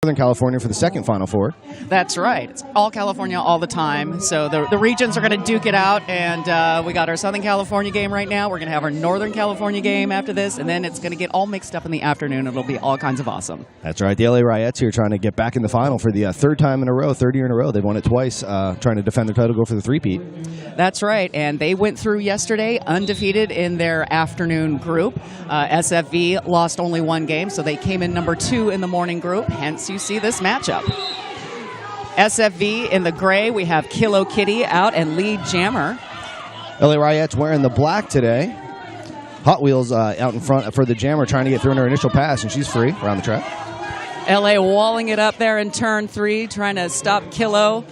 Southern California for the second Final Four. That's right. It's all California all the time. So the regions are going to duke it out, and we got our Southern California game right now. We're going to have our Northern California game after this, and then it's going to get all mixed up in the afternoon. It'll be all kinds of awesome. That's right. The LA Riots here trying to get back in the final for the third year in a row. They've won it twice, trying to defend their title, go for the three-peat. That's right, and they went through yesterday undefeated in their afternoon group. SFV lost only one game, so they came in number 2 in the morning group, hence you see this matchup. SFV in the gray, we have Kilo Kitty out and Lead Jammer. LA Riots wearing the black today. Hot Wheels out in front for the Jammer trying to get through in her initial pass, and she's free around the track. LA walling it up there in turn 3, trying to stop Kilo.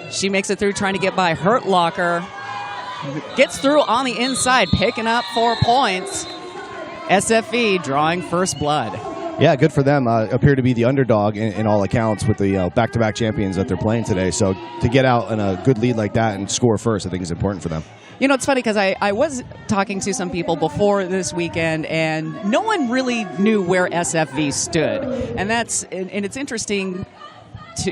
She makes it through, trying to get by Hurt Locker. Gets through on the inside, picking up 4 points. SFV drawing first blood. Yeah, good for them. Appear to be the underdog in all accounts with the back-to-back champions that they're playing today. So to get out in a good lead like that and score first, I think is important for them. You know, it's funny because I was talking to some people before this weekend, and no one really knew where SFV stood. And it's interesting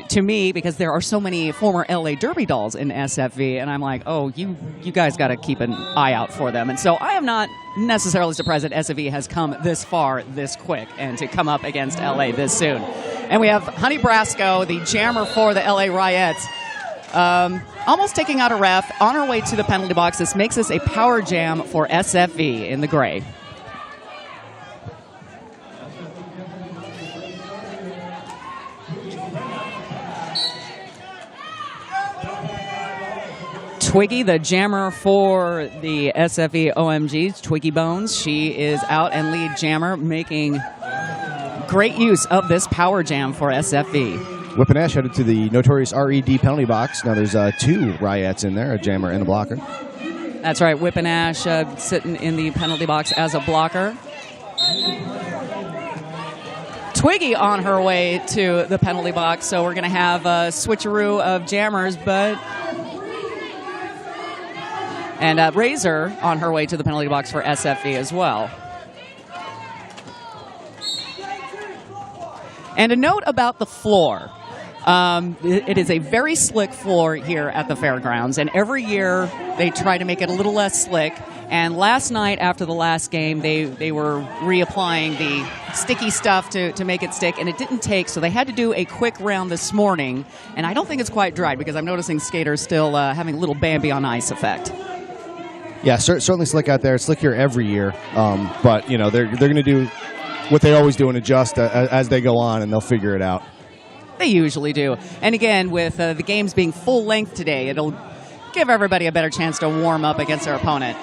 to me because there are so many former LA Derby dolls in SFV, and I'm like, oh, you guys got to keep an eye out for them. And so I am not necessarily surprised that SFV has come this far this quick and to come up against LA this soon. And we have Honey Brasco, the jammer for the LA Riots, almost taking out a ref on her way to the penalty box. This makes this a power jam for SFV in the gray. Twiggy, the jammer for the SFV OMGs, Twiggy Bones. She is out and Lead Jammer, making great use of this power jam for SFV. Whip and Ash headed to the notorious RED penalty box. Now there's 2 Riots in there, a jammer and a blocker. That's right, Whip and Ash sitting in the penalty box as a blocker. Twiggy on her way to the penalty box, so we're going to have a switcheroo of jammers, and Razor on her way to the penalty box for SFV as well. And a note about the floor. It is a very slick floor here at the fairgrounds, and every year they try to make it a little less slick. And last night, after the last game, they were reapplying the sticky stuff to make it stick, and it didn't take, so they had to do a quick round this morning. And I don't think it's quite dried because I'm noticing skaters still having a little Bambi on ice effect. Yeah, certainly slick out there. It's slick here every year, but you know they're going to do what they always do and adjust as they go on, and they'll figure it out. They usually do. And again, with the games being full length today, it'll give everybody a better chance to warm up against their opponent.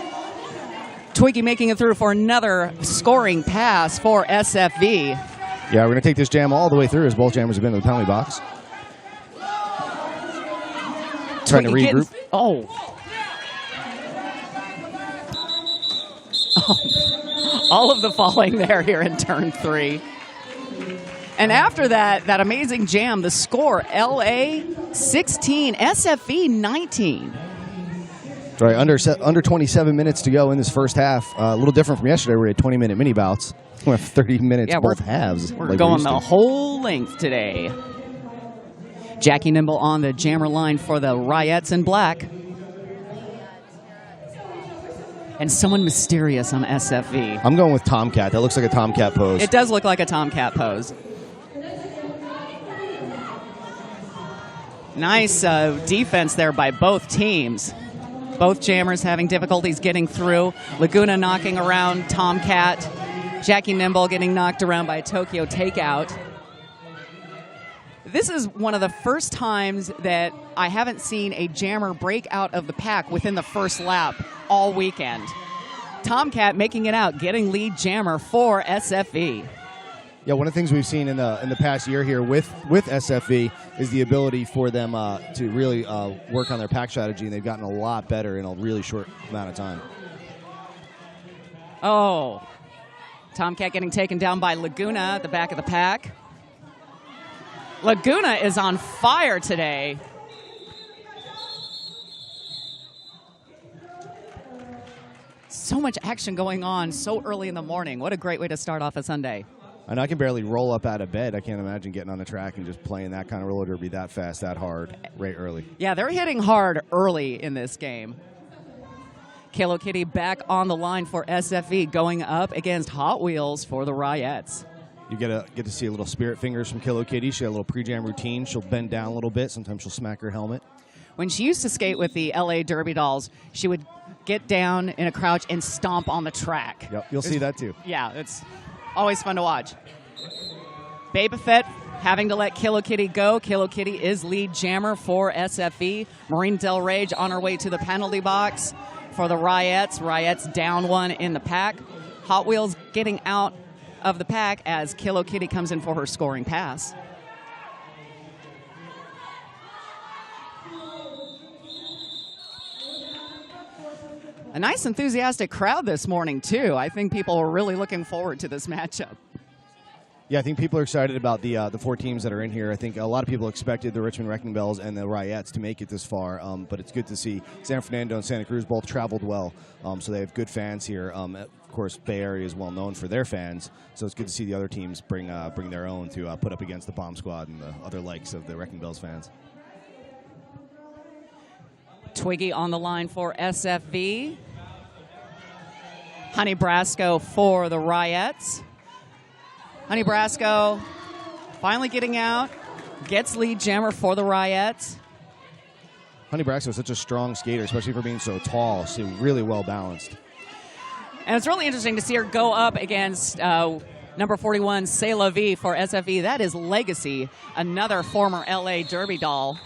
Twiggy making it through for another scoring pass for SFV. Yeah, we're going to take this jam all the way through as both jammers have been to the penalty box. Trying to regroup. All of the falling there here in turn 3. And after that amazing jam, the score, LA 16, SFV 19. Right, under 27 minutes to go in this first half. A little different from yesterday where we had 20-minute mini bouts. We have 30 minutes, both halves. We're going the whole length today. Jackie Nimble on the jammer line for the Riots in black. And someone mysterious on SFV. I'm going with Tomcat. That looks like a Tomcat pose. It does look like a Tomcat pose. Nice defense there by both teams. Both jammers having difficulties getting through. Laguna knocking around Tomcat. Jackie Nimble getting knocked around by Tokyo Takeout. This is one of the first times that I haven't seen a jammer break out of the pack within the first lap all weekend. Tomcat making it out, getting Lead Jammer for SFV. Yeah, one of the things we've seen in the past year here with SFV is the ability for them to really work on their pack strategy, and they've gotten a lot better in a really short amount of time. Oh, Tomcat getting taken down by Laguna at the back of the pack. Laguna is on fire today. So much action going on so early in the morning. What a great way to start off a Sunday. And I can barely roll up out of bed. I can't imagine getting on the track and just playing that kind of roller derby that fast, that hard, right early. Yeah, they're hitting hard early in this game. Kilo Kitty back on the line for SFV, going up against Hot Wheels for the Ryettes. You get to see a little spirit fingers from Kilo Kitty. She had a little pre-jam routine. She'll bend down a little bit. Sometimes she'll smack her helmet. When she used to skate with the LA Derby Dolls, she would get down in a crouch and stomp on the track. Yep, you'll see that too. Yeah, it's always fun to watch. Babafett having to let Kilo Kitty go. Kilo Kitty is lead jammer for SFV. Marine Del Rage on her way to the penalty box for the Ryettes. Ryettes down one in the pack. Hot Wheels getting out of the pack as Kilo Kitty comes in for her scoring pass. A nice enthusiastic crowd this morning, too. I think people are really looking forward to this matchup. Yeah, I think people are excited about the 4 teams that are in here. I think a lot of people expected the Richmond Wrecking Bells and the Ryettes to make it this far, but it's good to see San Fernando and Santa Cruz both traveled well, so they have good fans here. Of course, Bay Area is well known for their fans, so it's good to see the other teams bring their own to put up against the Bomb Squad and the other likes of the Wrecking Bells fans. Twiggy on the line for SFV. Honey Brasco for the Ryettes. Honey Brasco finally getting out, gets lead jammer for the Ryettes. Honey Brasco is such a strong skater, especially for being so tall. She's really well balanced. And it's really interesting to see her go up against number 41, C'est La Vie for SFV. That is Legacy, another former LA Derby doll.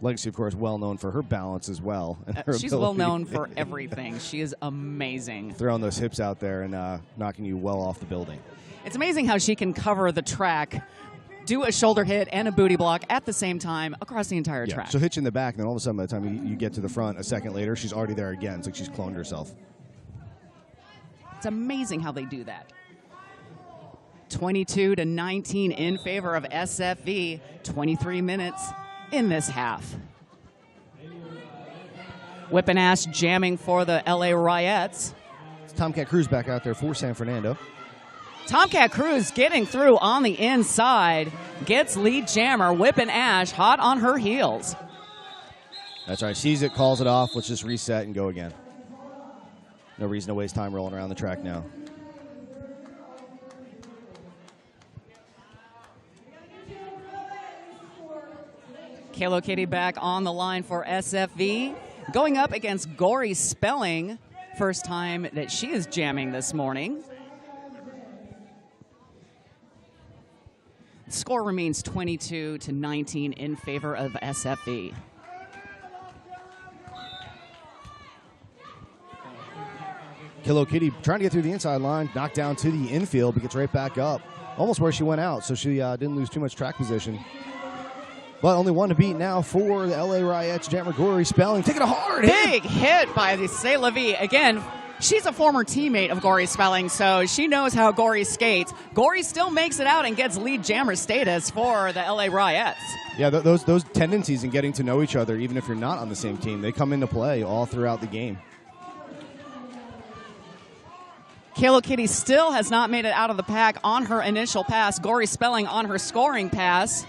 Legacy, of course, well known for her balance as well. She's well known for everything. She is amazing. Throwing those hips out there and knocking you well off the building. It's amazing how she can cover the track, do a shoulder hit and a booty block at the same time across the entire track. She'll hit you in the back, and then all of a sudden, by the time you get to the front, a second later, she's already there again. It's like she's cloned herself. It's amazing how they do that. 22-19 in favor of SFV. 23 minutes in this half. Whipping ass jamming for the LA Ryettes. It's Tomcat Cruz back out there for San Fernando. Tomcat Cruz getting through on the inside, gets lead jammer, Whipping Ash hot on her heels. That's right. Sees it, calls it off. Let's just reset and go again. No reason to waste time rolling around the track now. Kilo Kitty back on the line for SFV. Going up against Gory Spelling. First time that she is jamming this morning. The score remains 22-19 in favor of SFV. Kilo Kitty trying to get through the inside line, knocked down to the infield, but gets right back up. Almost where she went out, so she didn't lose too much track position. But only one to beat now for the LA Ryettes. Jammer Gory Spelling taking a hard Big hit by the C'est La Vie. Again, she's a former teammate of Gory Spelling, so she knows how Gory skates. Gory still makes it out and gets lead jammer status for the LA Ryettes. Yeah, those tendencies in getting to know each other, even if you're not on the same team, they come into play all throughout the game. Kilo Kitty still has not made it out of the pack on her initial pass. Gory Spelling on her scoring pass.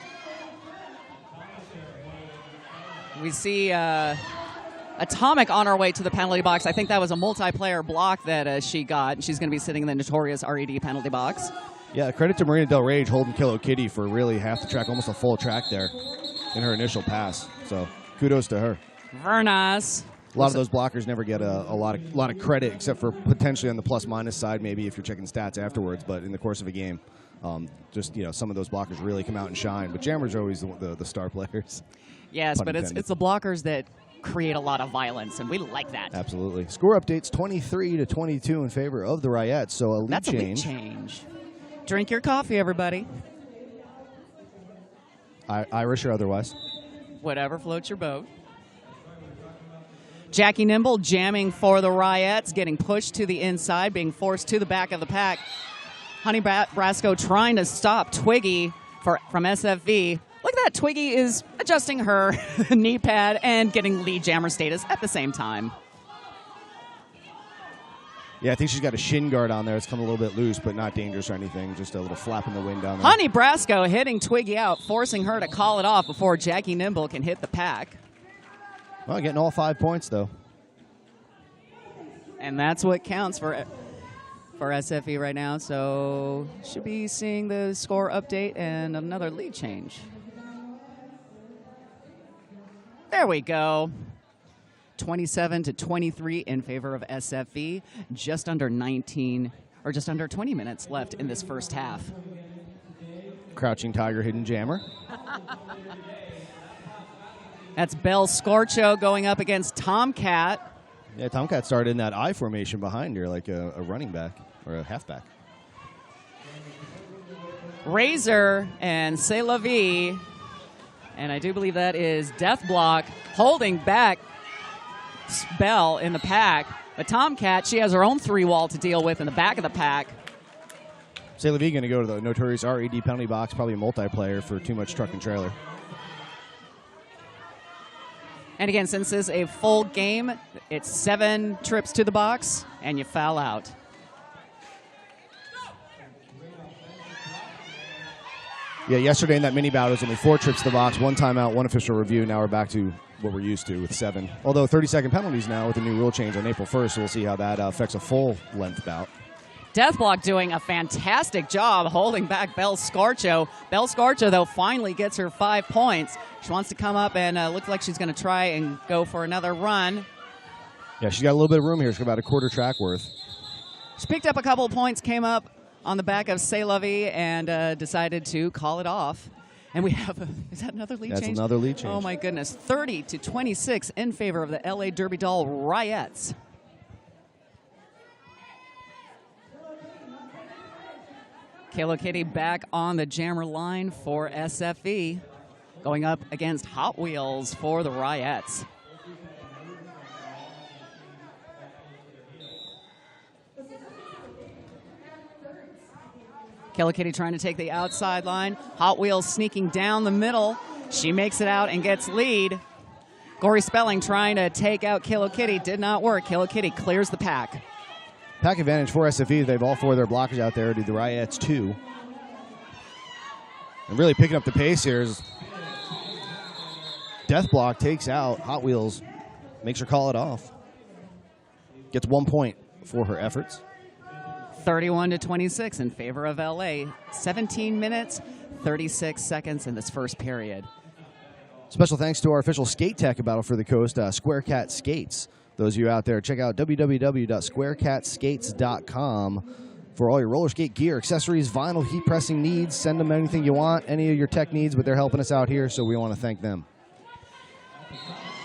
We see Atomic on her way to the penalty box. I think that was a multiplayer block that she got. She's going to be sitting in the notorious RED penalty box. Yeah, credit to Marina Del Rage holding Kilo Kitty for really half the track, almost a full track there in her initial pass. So kudos to her. Very nice. A lot of those blockers never get a lot of credit, except for potentially on the plus-minus side, maybe if you're checking stats afterwards. But in the course of a game, some of those blockers really come out and shine. But jammers are always the star players. Yes, but it's the blockers that create a lot of violence, and we like that. Absolutely. Score updates 23-22 in favor of the Ryettes. So a lead That's change. a lead change. Drink your coffee, everybody. Irish or otherwise. Whatever floats your boat. Jackie Nimble jamming for the Ryettes, getting pushed to the inside, being forced to the back of the pack. Honey Brasco trying to stop Twiggy from SFV. Look at that. Twiggy is adjusting her knee pad and getting lead jammer status at the same time. Yeah, I think she's got a shin guard on there. It's come a little bit loose, but not dangerous or anything. Just a little flap in the wind down there. Honey Brasco hitting Twiggy out, forcing her to call it off before Jackie Nimble can hit the pack. Well, getting all 5 points, though. And that's what counts for SFE right now. So should be seeing the score update and another lead change. There we go. 27-23 in favor of SFE. Just under 20 minutes left in this first half. Crouching Tiger, hidden jammer. That's Belle Scorcho going up against Tomcat. Yeah, Tomcat started in that I formation behind her, like a running back or a halfback. Razor and C'est La Vie, and I do believe that is Death Block, holding back Belle in the pack. But Tomcat, she has her own 3-wall to deal with in the back of the pack. C'est La Vie going to go to the notorious RED penalty box, probably a multiplayer for too much truck and trailer. And again, since this is a full game, it's 7 trips to the box, and you foul out. Yeah, yesterday in that mini bout, it was only 4 trips to the box, 1 timeout, 1 official review. Now we're back to what we're used to with 7. Although 30-second penalties now with the new rule change on April 1st, so we'll see how that affects a full-length bout. Deathblock doing a fantastic job holding back Belle Scorcho. Belle Scorcho, though, finally gets her 5 points. She wants to come up and looks like she's going to try and go for another run. Yeah, she's got a little bit of room here. She's got about a quarter track worth. She picked up a couple of points, came up on the back of C'est La Vie, and decided to call it off. And we have is that another lead change? That's another lead change. Oh, my goodness. 30-26 in favor of the LA Derby Doll Ryettes. Kalo Kitty back on the jammer line for SFE, going up against Hot Wheels for the Ryettes. Kalo Kitty trying to take the outside line. Hot Wheels sneaking down the middle. She makes it out and gets lead. Gory Spelling trying to take out Kalo Kitty. Did not work. Kalo Kitty clears the pack. Pack advantage for SFE. They have all 4 of their blockers out there. Do the Ryettes 2. And really picking up the pace here is Deathblock takes out Hot Wheels, makes her call it off. Gets 1 point for her efforts. 31-26 in favor of LA. 17 minutes, 36 seconds in this first period. Special thanks to our official skate tech at Battle for the Coast, Square Cat Skates. Those of you out there, check out www.squarecatskates.com for all your roller skate gear, accessories, vinyl, heat pressing needs. Send them anything you want, any of your tech needs, but they're helping us out here, so we want to thank them.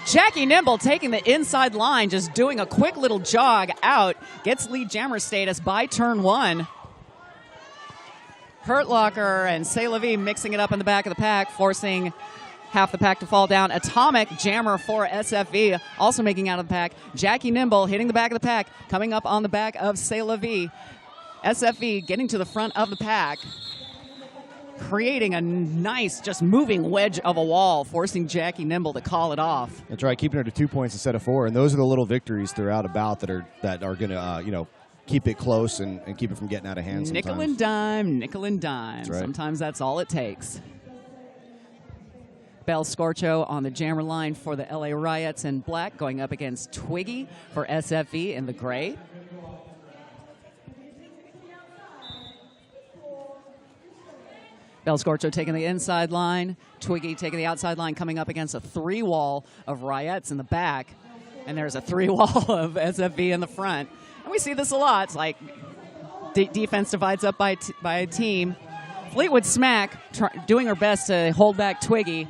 Jackie Nimble taking the inside line, just doing a quick little jog out, gets lead jammer status by turn 1. Hurt Locker and C'est La Vie mixing it up in the back of the pack, forcing half the pack to fall down. Atomic jammer for SFE, also making out of the pack. Jackie Nimble hitting the back of the pack, coming up on the back of C'est La Vie. SFE getting to the front of the pack, creating a nice, just moving wedge of a wall, forcing Jackie Nimble to call it off. That's right, keeping her to 2 points instead of 4, and those are the little victories throughout a bout that are going to keep it close and keep it from getting out of hand sometimes. Nickel and dime, nickel and dime. That's right. Sometimes that's all it takes. Belle Scorcho on the jammer line for the LA Ryettes in black, going up against Twiggy for SFE in the gray. Belle Scorcho taking the inside line. Twiggy taking the outside line, coming up against a 3-wall of Ryettes in the back. And there's a 3-wall of SFE in the front. And we see this a lot. It's like defense divides up by a team. Fleetwood Smack doing her best to hold back Twiggy.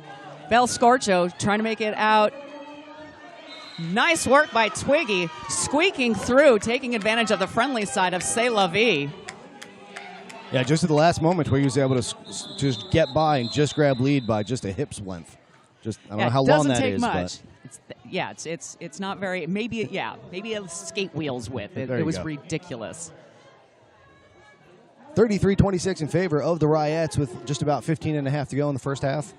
Belle Scorcho trying to make it out. Nice work by Twiggy, squeaking through, taking advantage of the friendly side of C'est La Vie. Yeah, just at the last moment, Twiggy was able to just get by and just grab lead by just a hip's length. Just I don't know how long that is, much. It's not very. Maybe a skate wheel's width. It was ridiculous. 33-26 in favor of the Ryettes with just about 15 and a half to go in the first half.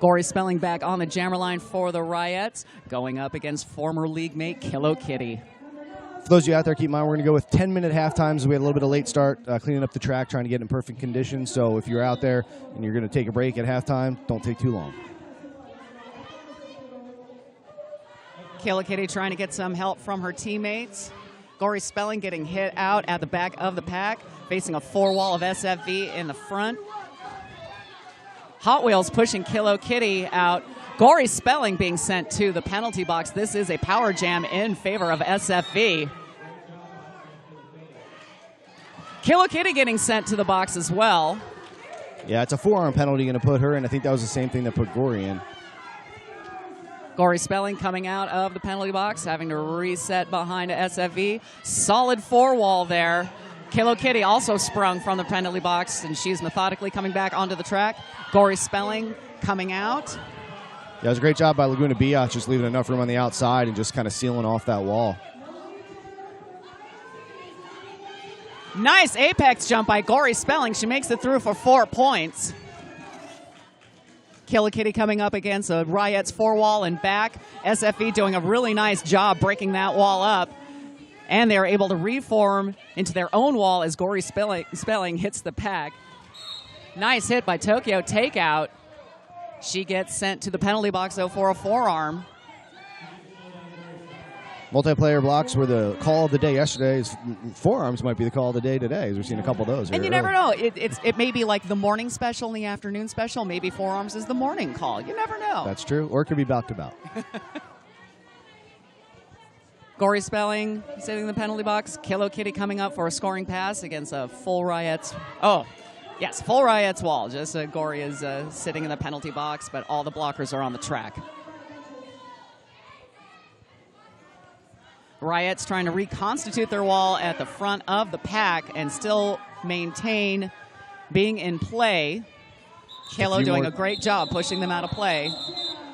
Gory Spelling back on the jammer line for the Ryettes, going up against former league mate Kalo Kitty. For those of you out there, keep in mind we're going to go with 10-minute half times. We had a little bit of late start, cleaning up the track, trying to get in perfect condition. So if you're out there and you're going to take a break at halftime, don't take too long. Kayla Kitty trying to get some help from her teammates. Gory Spelling getting hit out at the back of the pack, facing a 4-wall of SFV in the front. Hot Wheels pushing Kilo Kitty out. Gory Spelling being sent to the penalty box. This is a power jam in favor of SFV. Kilo Kitty getting sent to the box as well. Yeah, it's a forearm penalty going to put her in. I think that was the same thing that put Gory in. Gory Spelling coming out of the penalty box, having to reset behind SFV. Solid 4-wall there. Kilo Kitty also sprung from the penalty box, and she's methodically coming back onto the track. Gory Spelling coming out. Yeah, it was a great job by Laguna Biatch, just leaving enough room on the outside and just kind of sealing off that wall. Nice apex jump by Gory Spelling. She makes it through for 4 points. Kilo Kitty coming up against a Riot's 4-wall and back. SFV doing a really nice job breaking that wall up. And they're able to reform into their own wall as Gory Spelling hits the pack. Nice hit by Tokyo Takeout. She gets sent to the penalty box, though, for a forearm. Multiplayer blocks were the call of the day yesterday. Forearms might be the call of the day today, as we've seen a couple of those. And you never know. It may be like the morning special and the afternoon special. Maybe forearms is the morning call. You never know. That's true. Or it could be bout to bout. Gory Spelling sitting in the penalty box. Kilo Kitty coming up for a scoring pass against a full Riot's. Oh, yes, full Riot's wall. Just Gory is sitting in the penalty box, but all the blockers are on the track. Riot's trying to reconstitute their wall at the front of the pack and still maintain being in play. Kalo doing a great job pushing them out of play.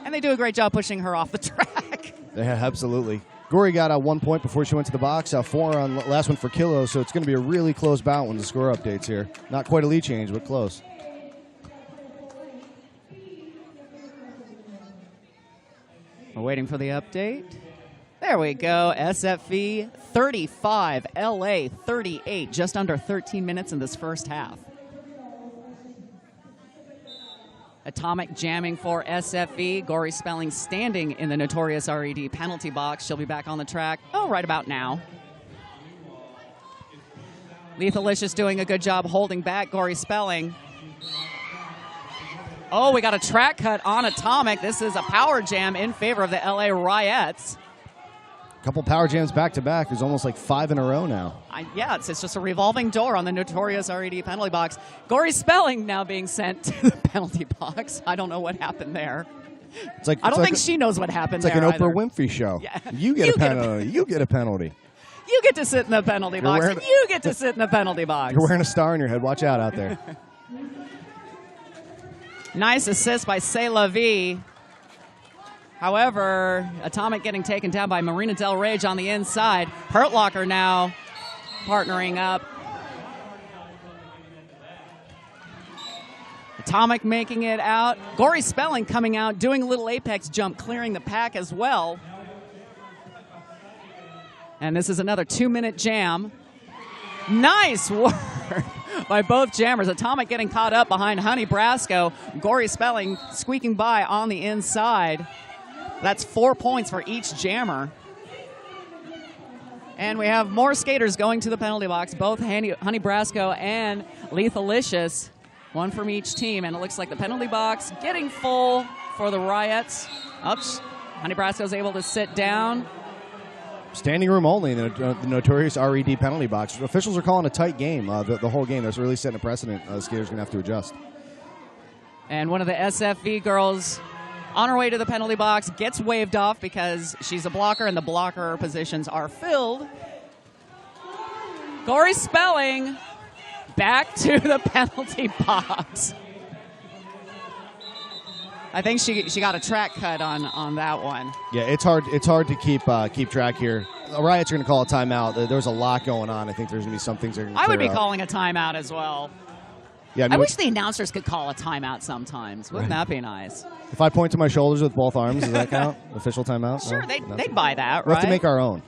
And they do a great job pushing her off the track. Yeah, absolutely. Gory got 1 point before she went to the box. 4 on last one for Kilo, so it's going to be a really close bout when the score updates here. Not quite a lead change, but close. We're waiting for the update. There we go. SFV 35, LA 38. Just under 13 minutes in this first half. Atomic jamming for SFV. Gory Spelling standing in the notorious RED penalty box. She'll be back on the track, right about now. Lethalicious doing a good job holding back Gory Spelling. Oh, we got a track cut on Atomic. This is a power jam in favor of the LA Riots. Couple power jams back-to-back. There's almost like 5 in a row now. Yeah, it's just a revolving door on the notorious RED penalty box. Gory Spelling now being sent to the penalty box. I don't know what happened there. I don't think she knows what happened there. It's like an Oprah Winfrey show. Yeah. You get a penalty. You get a penalty. You get to sit in the penalty box. And you get to sit in the penalty box. You're wearing a star on your head. Watch out there. Nice assist by C'est La Vie. However, Atomic getting taken down by Marina Del Rage on the inside. Hurt Locker now partnering up. Atomic making it out. Gory Spelling coming out, doing a little apex jump, clearing the pack as well. And this is another 2-minute jam. Nice work by both jammers. Atomic getting caught up behind Honey Brasco. Gory Spelling squeaking by on the inside. That's 4 points for each jammer. And we have more skaters going to the penalty box, both Honey Brasco and Lethalicious, one from each team. And it looks like the penalty box getting full for the Riots. Oops. Honey Brasco's able to sit down. Standing room only in the notorious RED penalty box. Officials are calling a tight game, the whole game. That's really setting a precedent. The skaters are going to have to adjust. And one of the SFV girls on her way to the penalty box gets waved off because she's a blocker and the blocker positions are filled. Gory Spelling back to the penalty box. I think she got a track cut on that one. Yeah, it's hard to keep track here. The Riots are going to call a timeout. There's a lot going on. I think there's going to be some things. I would be calling a timeout as well. Yeah, I wish the announcers could call a timeout sometimes. Wouldn't that be nice? If I point to my shoulders with both arms, does that count? Official timeout? Sure, no? they'd buy that, right? We have to make our own.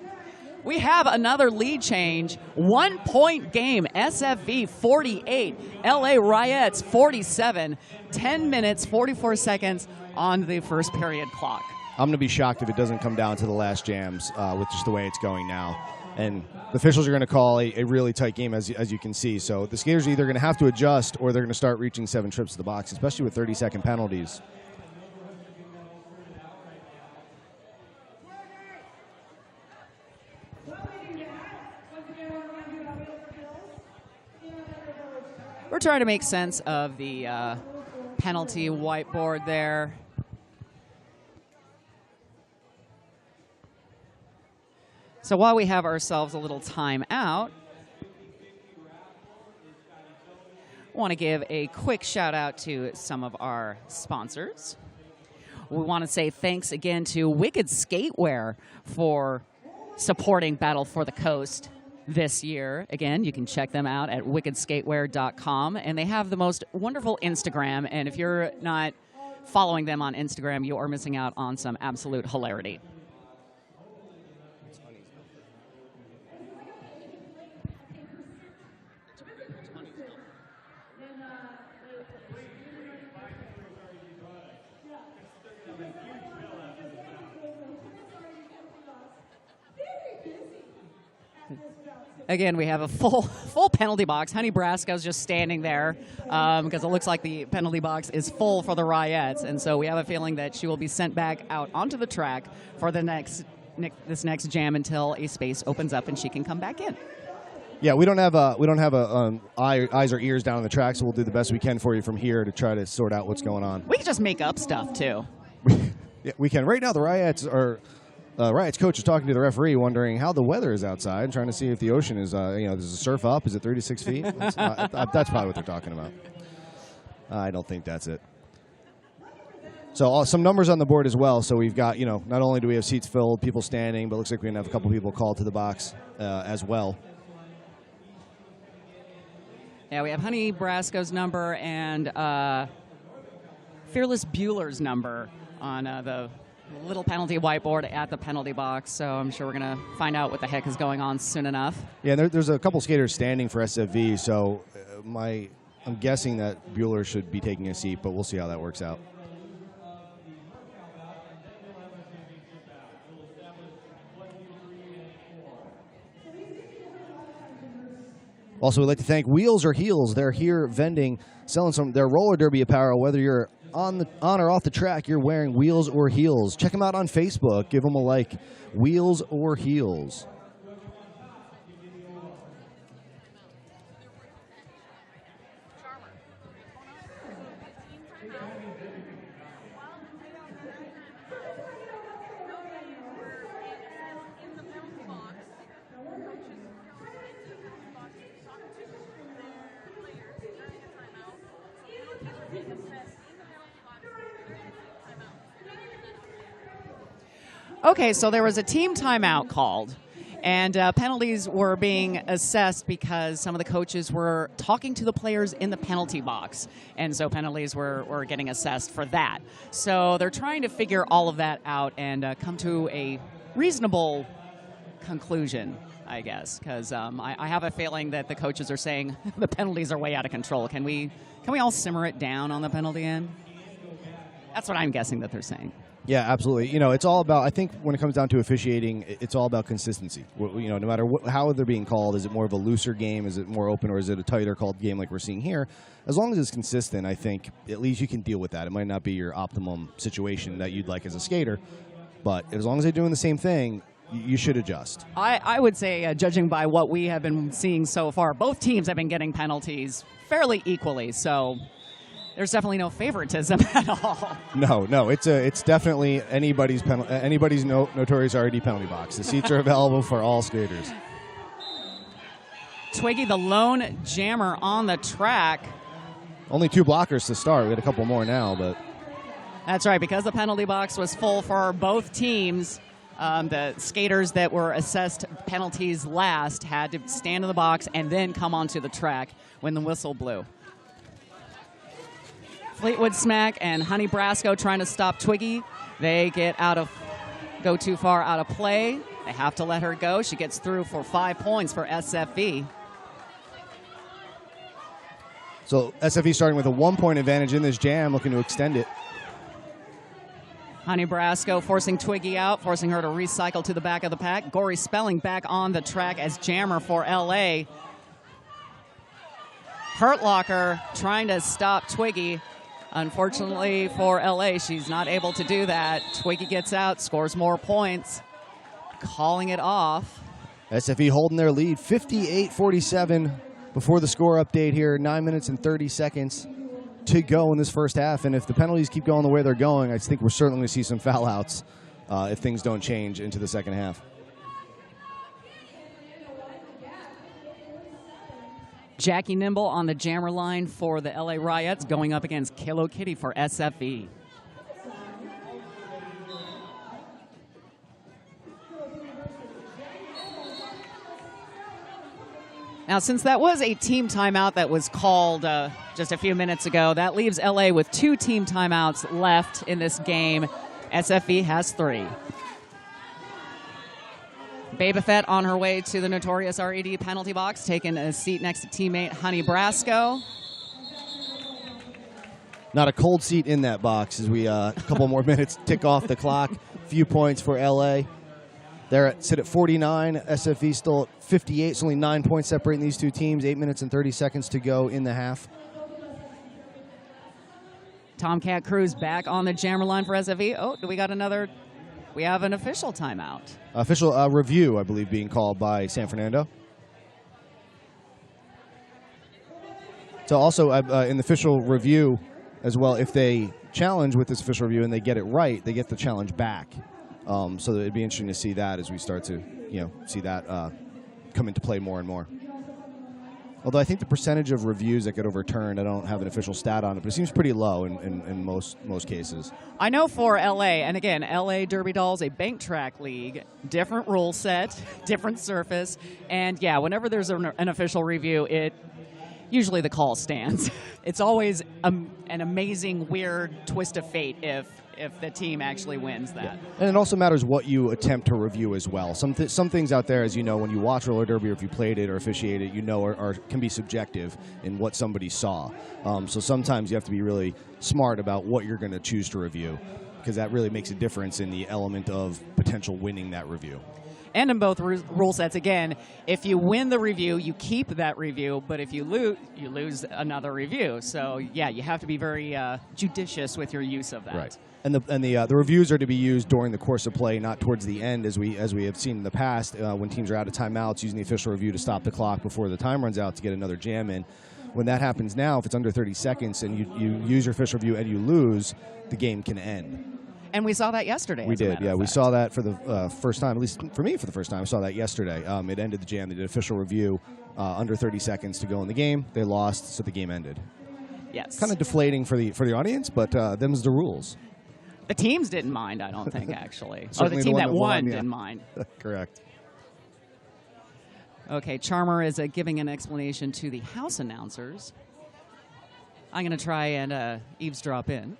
We have another lead change. 1 point game. SFV 48, LA Riots 47. 10 minutes, 44 seconds on the first period clock. I'm going to be shocked if it doesn't come down to the last jams with just the way it's going now. And the officials are going to call a really tight game, as you can see. So the skaters are either going to have to adjust or they're going to start reaching 7 trips to the box, especially with 30-second penalties. We're trying to make sense of the penalty whiteboard there. So while we have ourselves a little time out, I want to give a quick shout out to some of our sponsors. We want to say thanks again to Wicked Skatewear for supporting Battle for the Coast this year. Again, you can check them out at wickedskatewear.com, and they have the most wonderful Instagram, and if you're not following them on Instagram, you are missing out on some absolute hilarity. Again, we have a full penalty box. Honey Brasco's just standing there because it looks like the penalty box is full for the Riots, and so we have a feeling that she will be sent back out onto the track for the this next jam until a space opens up and she can come back in. Yeah, we don't have eyes or ears down on the track, so we'll do the best we can for you from here to try to sort out what's going on. We can just make up stuff too. Yeah, we can. Right now, the Riots are. Riots coach is talking to the referee, wondering how the weather is outside, trying to see if the ocean is, does the surf up? Is it 36 feet? That's probably what they're talking about. I don't think that's it. So some numbers on the board as well. So we've got, not only do we have seats filled, people standing, but it looks like we're going to have a couple people called to the box as well. Yeah, we have Honey Brasco's number and Fearless Bueller's number on the little penalty whiteboard at the penalty box, so I'm sure we're going to find out what the heck is going on soon enough. Yeah, there's a couple skaters standing for SFV, so I'm guessing that Bueller should be taking a seat, but we'll see how that works out. Also, we'd like to thank Wheels or Heels. They're here vending, selling some their roller derby apparel, whether you're on or off the track, you're wearing Wheels or Heels. Check them out on Facebook. Give them a like. Wheels or Heels. Okay, so there was a team timeout called, and penalties were being assessed because some of the coaches were talking to the players in the penalty box, and so penalties were getting assessed for that. So they're trying to figure all of that out and come to a reasonable conclusion, I guess, because I have a feeling that the coaches are saying the penalties are way out of control. Can we all simmer it down on the penalty end? That's what I'm guessing that they're saying. Yeah, absolutely. It's all about, I think when it comes down to officiating, it's all about consistency. No matter how they're being called, is it more of a looser game, is it more open, or is it a tighter called game like we're seeing here? As long as it's consistent, I think at least you can deal with that. It might not be your optimum situation that you'd like as a skater, but as long as they're doing the same thing, you should adjust. I would say, judging by what we have been seeing so far, both teams have been getting penalties fairly equally, so there's definitely no favoritism at all. No, it's definitely anybody's notorious RD penalty box. The seats are available for all skaters. Twiggy, the lone jammer on the track. Only 2 blockers to start. We had a couple more now, but that's right. Because the penalty box was full for both teams, the skaters that were assessed penalties last had to stand in the box and then come onto the track when the whistle blew. Fleetwood Smack and Honey Brasco trying to stop Twiggy. They go too far out of play. They have to let her go. She gets through for 5 points for SFV. So SFV starting with a 1-point advantage in this jam, looking to extend it. Honey Brasco forcing Twiggy out, forcing her to recycle to the back of the pack. Gory Spelling back on the track as jammer for LA. Hurt Locker trying to stop Twiggy. Unfortunately for LA, she's not able to do that. Twiggy gets out, scores more points, calling it off. SFV holding their lead, 58-47 before the score update here. 9 minutes and 30 seconds to go in this first half. And if the penalties keep going the way they're going, I think we're certainly going to see some foul outs if things don't change into the second half. Jackie Nimble on the jammer line for the LA Riots, going up against Kilo Kitty for SFV. Now, since that was a team timeout that was called just a few minutes ago, that leaves LA with 2 team timeouts left in this game. SFV has 3. Babafett on her way to the notorious RED penalty box, taking a seat next to teammate Honey Brasco. Not a cold seat in that box as we a couple more minutes tick off the clock. Few points for LA. They're sit at 49. SFV still at 58. It's only 9 points separating these two teams. 8 minutes and 30 seconds to go in the half. Tomcat Cruz back on the jammer line for SFV. Oh, do we got another? We have an official timeout. Official review, I believe, being called by San Fernando. So also in the official review as well, if they challenge with this official review and they get it right, they get the challenge back. So it'd be interesting to see that as we start to, see that come into play more and more. Although I think the percentage of reviews that get overturned, I don't have an official stat on it, but it seems pretty low in most cases. I know for LA, and again, LA Derby Dolls, a bank track league, different rule set, different surface, and yeah, whenever there's an official review, usually the call stands. It's always an amazing, weird twist of fate if the team actually wins that. Yeah. And it also matters what you attempt to review as well. Some things out there, as you know, when you watch roller derby or if you played it or officiated, can be subjective in what somebody saw. So sometimes you have to be really smart about what you're going to choose to review, because that really makes a difference in the element of potential winning that review. And in both rule sets, again, if you win the review, you keep that review, but if you lose, you lose another review. So, yeah, you have to be very judicious with your use of that. Right. And the reviews are to be used during the course of play, not towards the end, as we have seen in the past when teams are out of timeouts, using the official review to stop the clock before the time runs out to get another jam in. When that happens now, if it's under 30 seconds and you use your official review and you lose, the game can end. And we saw that yesterday. We did, yeah. We saw that for the first time, at least for me for the first time. I saw that yesterday. It ended the jam. They did official review under 30 seconds to go in the game. They lost, so the game ended. Yes. Kind of deflating for the audience, but them's the rules. The teams didn't mind, I don't think, actually. Or Certainly the team the that one won yeah. didn't mind. Correct. Okay, Charmer is giving an explanation to the house announcers. I'm going to try and eavesdrop in.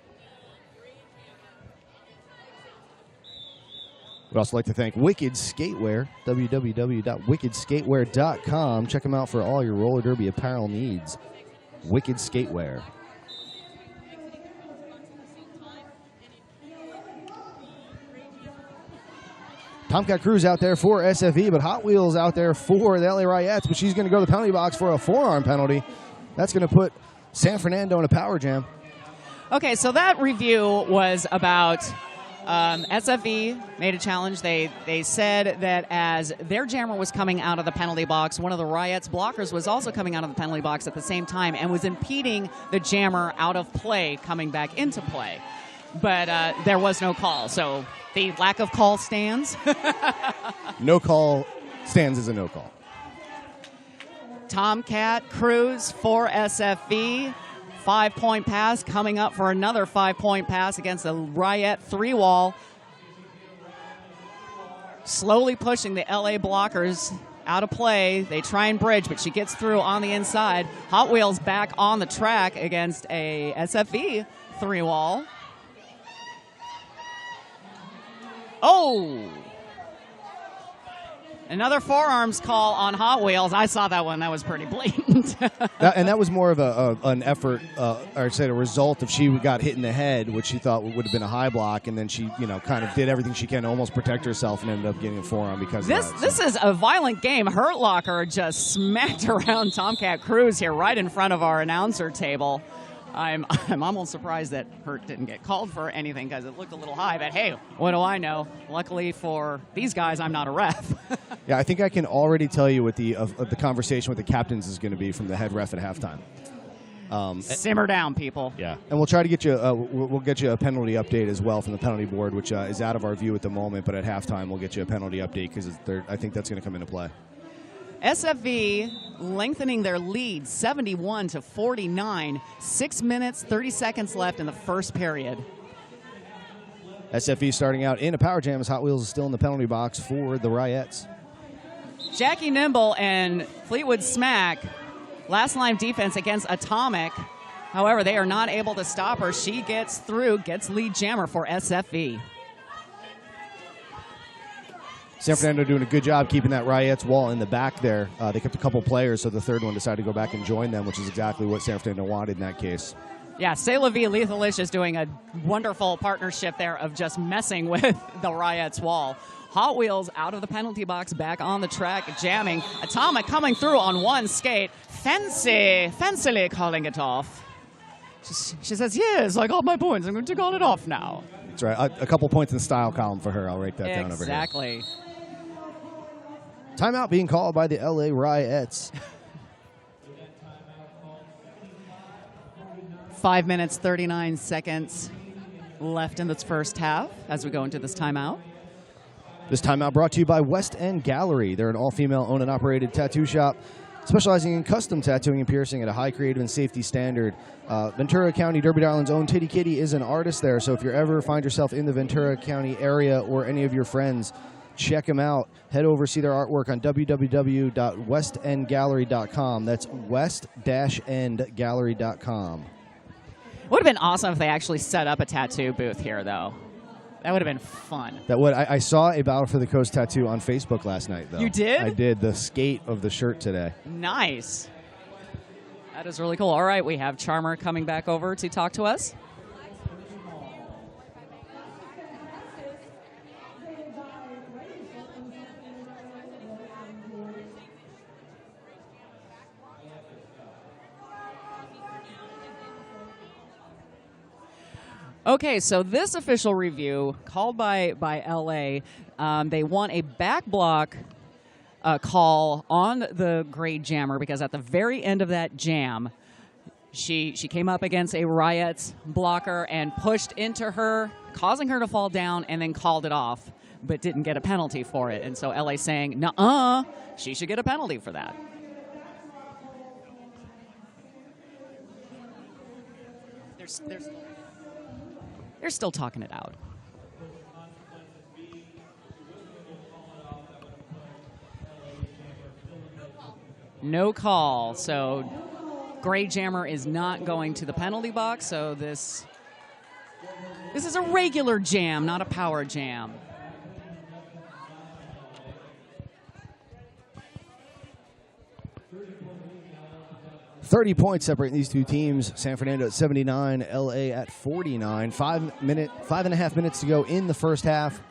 We'd also like to thank Wicked Skatewear, www.wickedskatewear.com. Check them out for all your roller derby apparel needs. Wicked Skatewear. Tomcat Cruz out there for SFV, but Hot Wheels out there for the LA Riots, but she's going to go to the penalty box for a forearm penalty. That's going to put San Fernando in a power jam. Okay, so that review was about SFV made a challenge. They said that as their jammer was coming out of the penalty box, one of the Riots blockers was also coming out of the penalty box at the same time and was impeding the jammer out of play coming back into play. But there was no call, so the lack of call stands. No call stands as a no call. Tomcat Cruz for SFV. 5-point pass coming up for another 5-point pass against the Riot 3-wall. Slowly pushing the LA blockers out of play. They try and bridge, but she gets through on the inside. Hot Wheels back on the track against a SFV 3-wall. Oh! Another forearms call on Hot Wheels. I saw that one. That was pretty blatant. That was more of an effort, or I'd say a result of she got hit in the head, which she thought would have been a high block, and then she, kind of did everything she can to almost protect herself and ended up getting a forearm because of that. This is a violent game. Hurt Locker just smacked around Tomcat Cruz here right in front of our announcer table. I'm almost surprised that Hurt didn't get called for anything because it looked a little high, but hey, what do I know? Luckily for these guys, I'm not a ref. Yeah, I think I can already tell you what the conversation with the captains is going to be from the head ref at halftime. Simmer down, people. Yeah, and we'll try to get you. We'll get you a penalty update as well from the penalty board, which is out of our view at the moment. But at halftime, we'll get you a penalty update because I think that's going to come into play. SFV lengthening their lead, 71-49. 6 minutes, 30 seconds left in the first period. SFV starting out in a power jam as Hot Wheels is still in the penalty box for the Ryettes. Jackie Nimble and Fleetwood Smack, last line defense against Atomic. However, they are not able to stop her. She gets through, gets lead jammer for SFV. San Fernando doing a good job keeping that Ryettes wall in the back there. They kept a couple players, so the third one decided to go back and join them, which is exactly what San Fernando wanted in that case. Yeah, C'est La Vie Lethalicious doing a wonderful partnership there of just messing with the Ryettes wall. Hot Wheels out of the penalty box, back on the track, jamming. Atomic coming through on one skate. Fancily calling it off. She says, yes, I got my points. I'm going to call it off now. That's right. A couple points in the style column for her. I'll write that down over here. Exactly. Timeout being called by the LA Ryettes. 5 minutes, 39 seconds left in this first half as we go into this timeout. This timeout brought to you by West End Gallery. They're an all-female owned and operated tattoo shop specializing in custom tattooing and piercing at a high creative and safety standard. Ventura County, Derby Island's own Titty Kitty is an artist there, so if you ever find yourself in the Ventura County area or any of your friends, check them out. Head over, see their artwork on www.westendgallery.com. That's west-endgallery.com. Would have been awesome if they actually set up a tattoo booth here, though. That would have been fun. That would. I saw a Battle for the Coast tattoo on Facebook last night, though. You did? I did. The skate of the shirt today. Nice. That is really cool. All right, we have Charmer coming back over to talk to us. Okay, so this official review called by LA, they want a back block call on the grade jammer because at the very end of that jam, she came up against a Ryettes blocker and pushed into her, causing her to fall down, and then called it off, but didn't get a penalty for it. And so LA saying, nuh-uh, she should get a penalty for that. They're still talking it out. No call. So Grade Jammer is not going to the penalty box. So this is a regular jam, not a power jam. .30 points separating these two teams. San Fernando at 79, LA at 49. 5.5 minutes to go in the first half.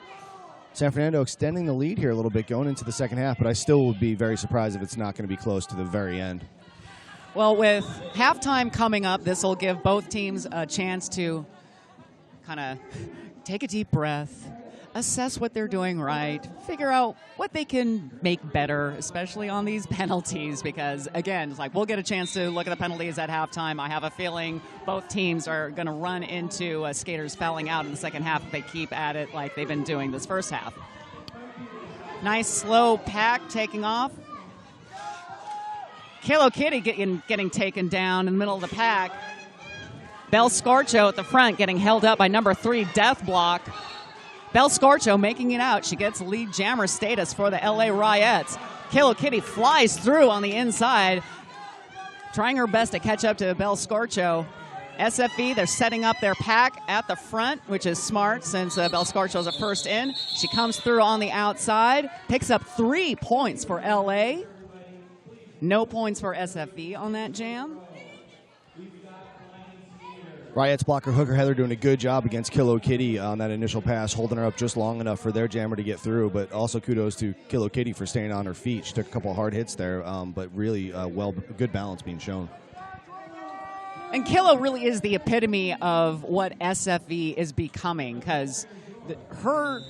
San Fernando extending the lead here a little bit going into the second half, but I still would be very surprised if it's not going to be close to the very end. Well, with halftime coming up, this will give both teams a chance to kind of take a deep breath, assess what they're doing right, figure out what they can make better, especially on these penalties, because, again, it's like we'll get a chance to look at the penalties at halftime. I have a feeling both teams are going to run into skaters fouling out in the second half if they keep at it like they've been doing this first half. Nice slow pack taking off. Kilo Kitty getting taken down in the middle of the pack. Bel Scorcho at the front getting held up by number 3, Death Block. Bel Scorcho making it out. She gets lead jammer status for the LA Ryettes. Kilo Kitty flies through on the inside, trying her best to catch up to Bel Scorcho. SFV, they're setting up their pack at the front, which is smart since Belscarcio's a first in. She comes through on the outside, picks up 3 points for LA. No points for SFV on that jam. Ryettes blocker Hooker Heather doing a good job against Kilo Kitty on that initial pass, holding her up just long enough for their jammer to get through. But also kudos to Kilo Kitty for staying on her feet. She took a couple of hard hits there, but really good balance being shown. And Kilo really is the epitome of what SFV is becoming, because her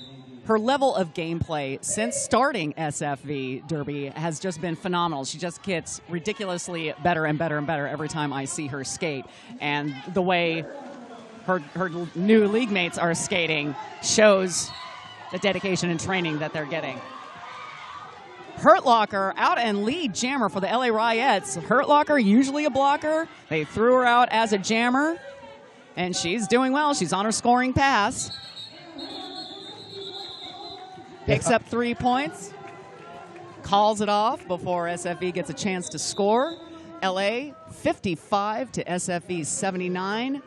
level of gameplay since starting SFV Derby has just been phenomenal. She just gets ridiculously better and better and better every time I see her skate. And the way her new league mates are skating shows the dedication and training that they're getting. Hurt Locker out and lead jammer for the LA Ryettes. Hurt Locker, usually a blocker. They threw her out as a jammer, and she's doing well. She's on her scoring pass. Picks up 3 points. Calls it off before SFV gets a chance to score. LA 55 to SFV 79.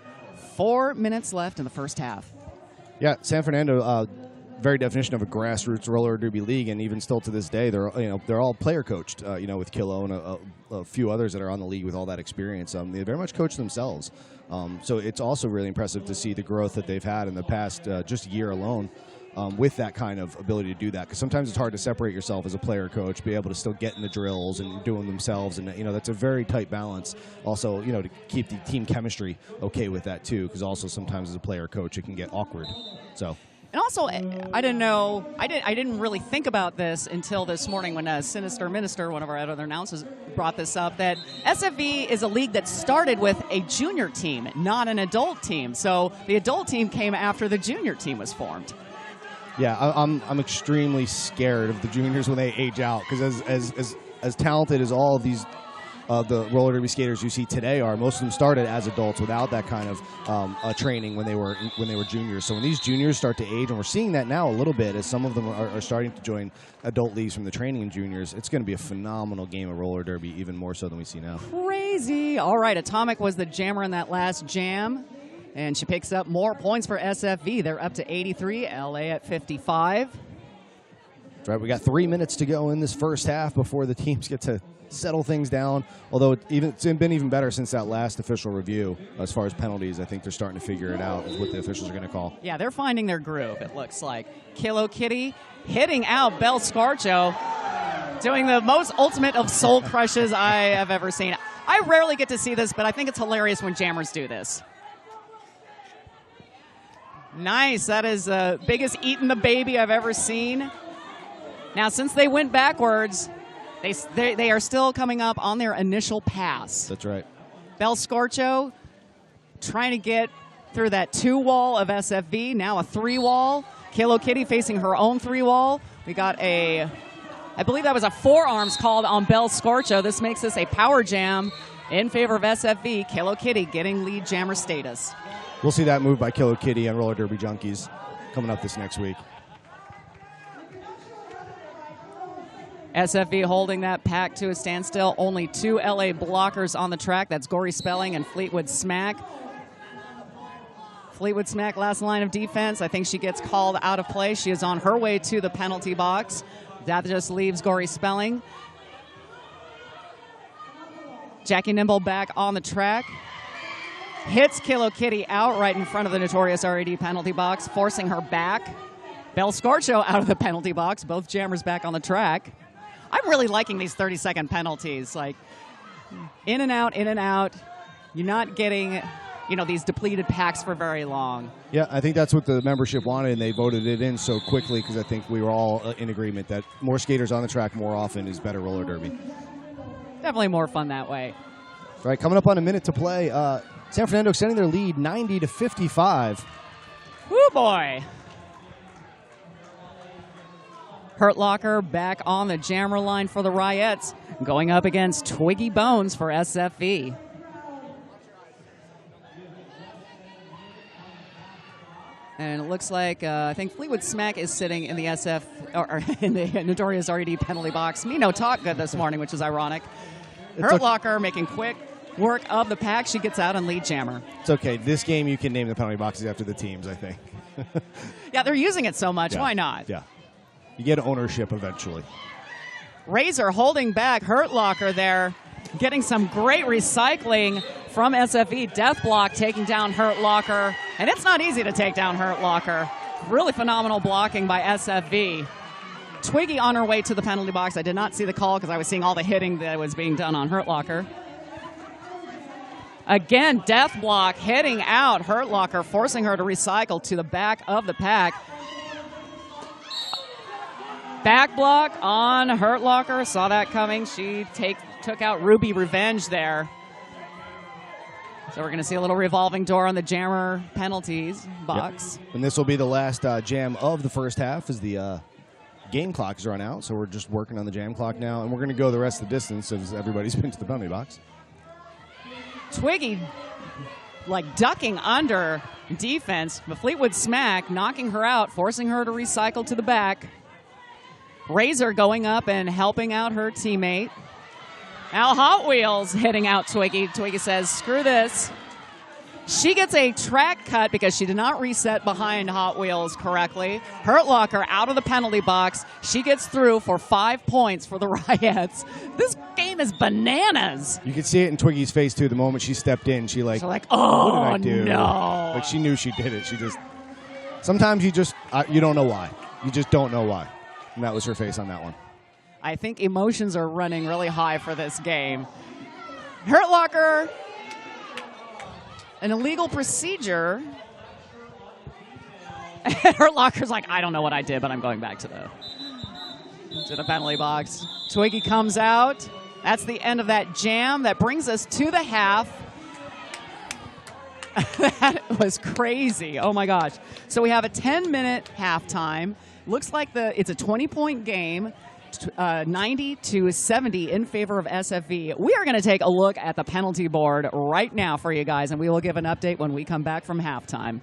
4 minutes left in the first half. Yeah, San Fernando, very definition of a grassroots roller derby league, and even still to this day, they're all player coached. With Kilo and a few others that are on the league with all that experience, they very much coach themselves. So it's also really impressive to see the growth that they've had in the past just year alone. With that kind of ability to do that, because sometimes it's hard to separate yourself as a player coach, be able to still get in the drills and do them themselves, and that's a very tight balance. Also, to keep the team chemistry okay with that too, because also sometimes as a player coach it can get awkward. So. And also, I didn't know, I didn't really think about this until this morning when Sinister Minister, one of our other announcers, brought this up, that SFV is a league that started with a junior team, not an adult team. So the adult team came after the junior team was formed. Yeah, I'm extremely scared of the juniors when they age out, because as talented as all of these the roller derby skaters you see today are, most of them started as adults without that kind of training when they were juniors. So when these juniors start to age, and we're seeing that now a little bit as some of them are starting to join adult leagues from the training in juniors, it's going to be a phenomenal game of roller derby, even more so than we see now. Crazy. All right, Atomic was the jammer in that last jam, and she picks up more points for SFV. They're up to 83, LA at 55. That's right, we got 3 minutes to go in this first half before the teams get to settle things down, although it's been even better since that last official review as far as penalties. I think they're starting to figure it out what the officials are going to call. Yeah, they're finding their groove, it looks like. Kilo Kitty hitting out Belscarcio, doing the most ultimate of soul crushes I have ever seen. I rarely get to see this, but I think it's hilarious when jammers do this. Nice. That is the biggest eating the baby I've ever seen. Now, since they went backwards, they are still coming up on their initial pass. That's right. Belscarcio trying to get through that 2-wall of SFV, now a 3-wall. Kilo Kitty facing her own 3-wall. We got I believe that was a forearms called on Belscarcio. This makes this a power jam in favor of SFV. Kilo Kitty getting lead jammer status. We'll see that move by Kilo Kitty on Roller Derby Junkies coming up this next week. SFV holding that pack to a standstill. Only 2 LA blockers on the track. That's Gory Spelling and Fleetwood Smack. Fleetwood Smack, last line of defense. I think she gets called out of play. She is on her way to the penalty box. That just leaves Gory Spelling. Jackie Nimble back on the track. Hits Kilo Kitty out right in front of the Notorious RAD penalty box, forcing her back. Belscarcio out of the penalty box. Both jammers back on the track. I'm really liking these 30-second penalties. Like, in and out, in and out. You're not getting, these depleted packs for very long. Yeah, I think that's what the membership wanted, and they voted it in so quickly because I think we were all in agreement that more skaters on the track more often is better roller derby. Definitely more fun that way. All right, coming up on a minute to play. San Fernando extending their lead 90-55. Woo, boy. Hurt Locker back on the jammer line for the Ryettes, going up against Twiggy Bones for SFV. And it looks like I think Fleetwood Smack is sitting in the in the Notorious RED penalty box. Me no talk good this morning, which is ironic. Hurt Locker making quick work of the pack. She gets out and lead jammer. It's okay. This game, you can name the penalty boxes after the teams, I think. Yeah, they're using it so much. Yeah. Why not? Yeah. You get ownership eventually. Razor holding back Hurt Locker there, getting some great recycling from SFV. Death Block taking down Hurt Locker. And it's not easy to take down Hurt Locker. Really phenomenal blocking by SFV. Twiggy on her way to the penalty box. I did not see the call because I was seeing all the hitting that was being done on Hurt Locker. Again, Death Block hitting out Hurt Locker, forcing her to recycle to the back of the pack. Back block on Hurt Locker. Saw that coming. She took out Ruby Revenge there. So we're going to see a little revolving door on the jammer penalties box. Yep. And this will be the last jam of the first half as the game clock is run out. So we're just working on the jam clock now. And we're going to go the rest of the distance as everybody's been to the penalty box. Twiggy, like ducking under defense. The Fleetwood smack, knocking her out, forcing her to recycle to the back. Razor going up and helping out her teammate. Now Hot Wheels hitting out Twiggy. Twiggy says, screw this. She gets a track cut because she did not reset behind Hot Wheels correctly. Hurt Locker out of the penalty box. She gets through for 5 points for the Riots. This game is bananas. You could see it in Twiggy's face, too. The moment she stepped in, she's like, oh, what did I do? No. Like, she knew she did it. She just, sometimes you just, you don't know why. You just don't know why. And that was her face on that one. I think emotions are running really high for this game. Hurt Locker, an illegal procedure. Hurt Locker's like, I don't know what I did, but I'm going back to the penalty box. Twiggy comes out. That's the end of that jam. That brings us to the half. That was crazy. Oh, my gosh. So we have a 10-minute halftime. Looks like it's a 20-point game, 90-70 in favor of SFV. We are going to take a look at the penalty board right now for you guys, and we will give an update when we come back from halftime.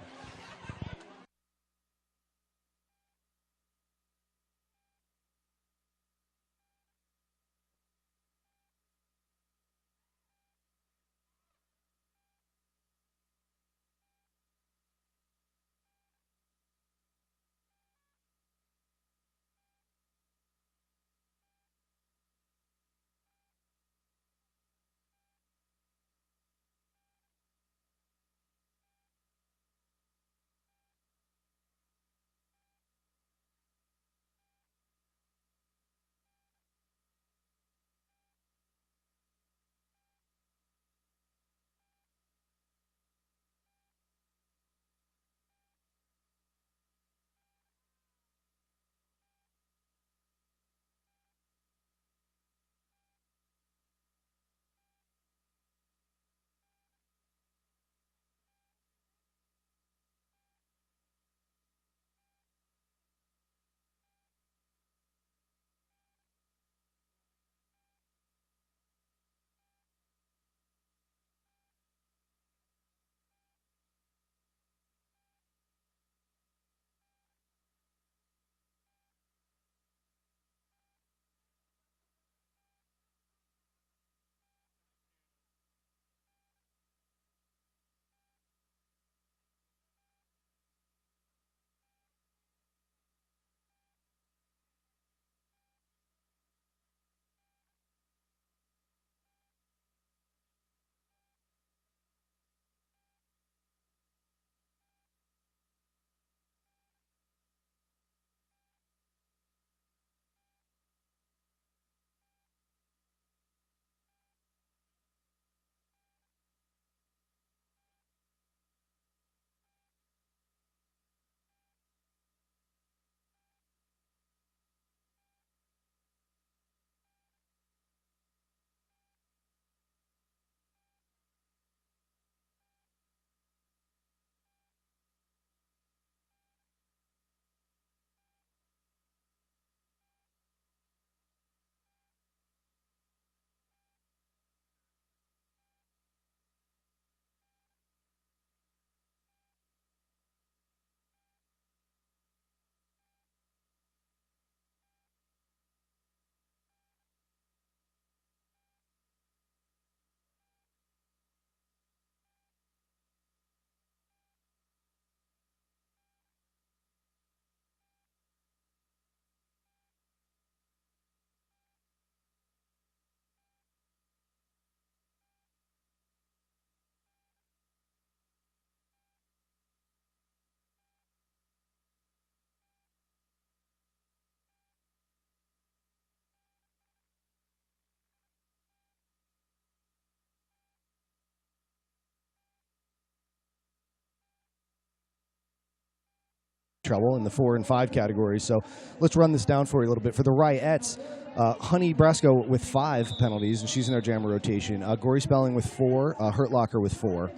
trouble in the 4 and 5 categories. So let's run this down for you a little bit. For the Ryettes, Honey Brasco with 5 penalties, and she's in our jammer rotation. Gory Spelling with 4, Hurt Locker with 4,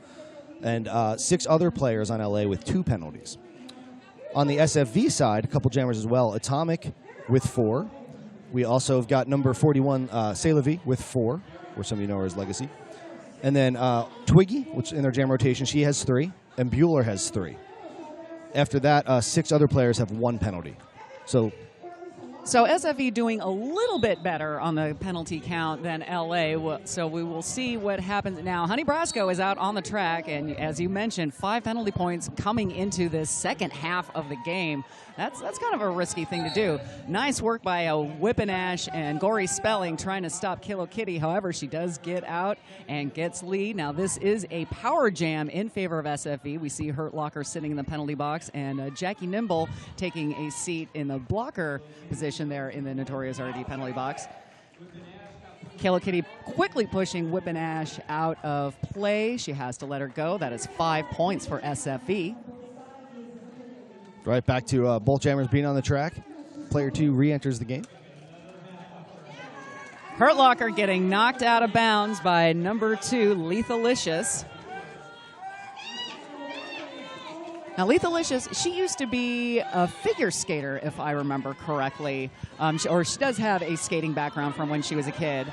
and 6 other players on LA with 2 penalties. On the SFV side, a couple jammers as well. Atomic with 4. We also have got number 41, Sfvrd with 4, or some of you know her as Legacy. And then Twiggy, which in their jam rotation, she has 3, and Bueller has 3. After that, 6 other players have 1 penalty. So SFV doing a little bit better on the penalty count than LA, so we will see what happens. Now, Honey Brasco is out on the track, and as you mentioned, 5 penalty points coming into this second half of the game. That's kind of a risky thing to do. Nice work by Whippinash and Gory Spelling trying to stop Kilo Kitty. However, she does get out and gets lead. Now, this is a power jam in favor of SFV. We see Hurt Locker sitting in the penalty box, and Jackie Nimble taking a seat in the blocker position there in the Notorious RD penalty box. Kilo Kitty quickly pushing Whippinash out of play. She has to let her go. That is 5 points for SFV. Right back to both jammers being on the track. Player 2 re-enters the game. Hurt Locker getting knocked out of bounds by number 2, Lethalicious. Now, Lethalicious, she used to be a figure skater, if I remember correctly. Or she does have a skating background from when she was a kid.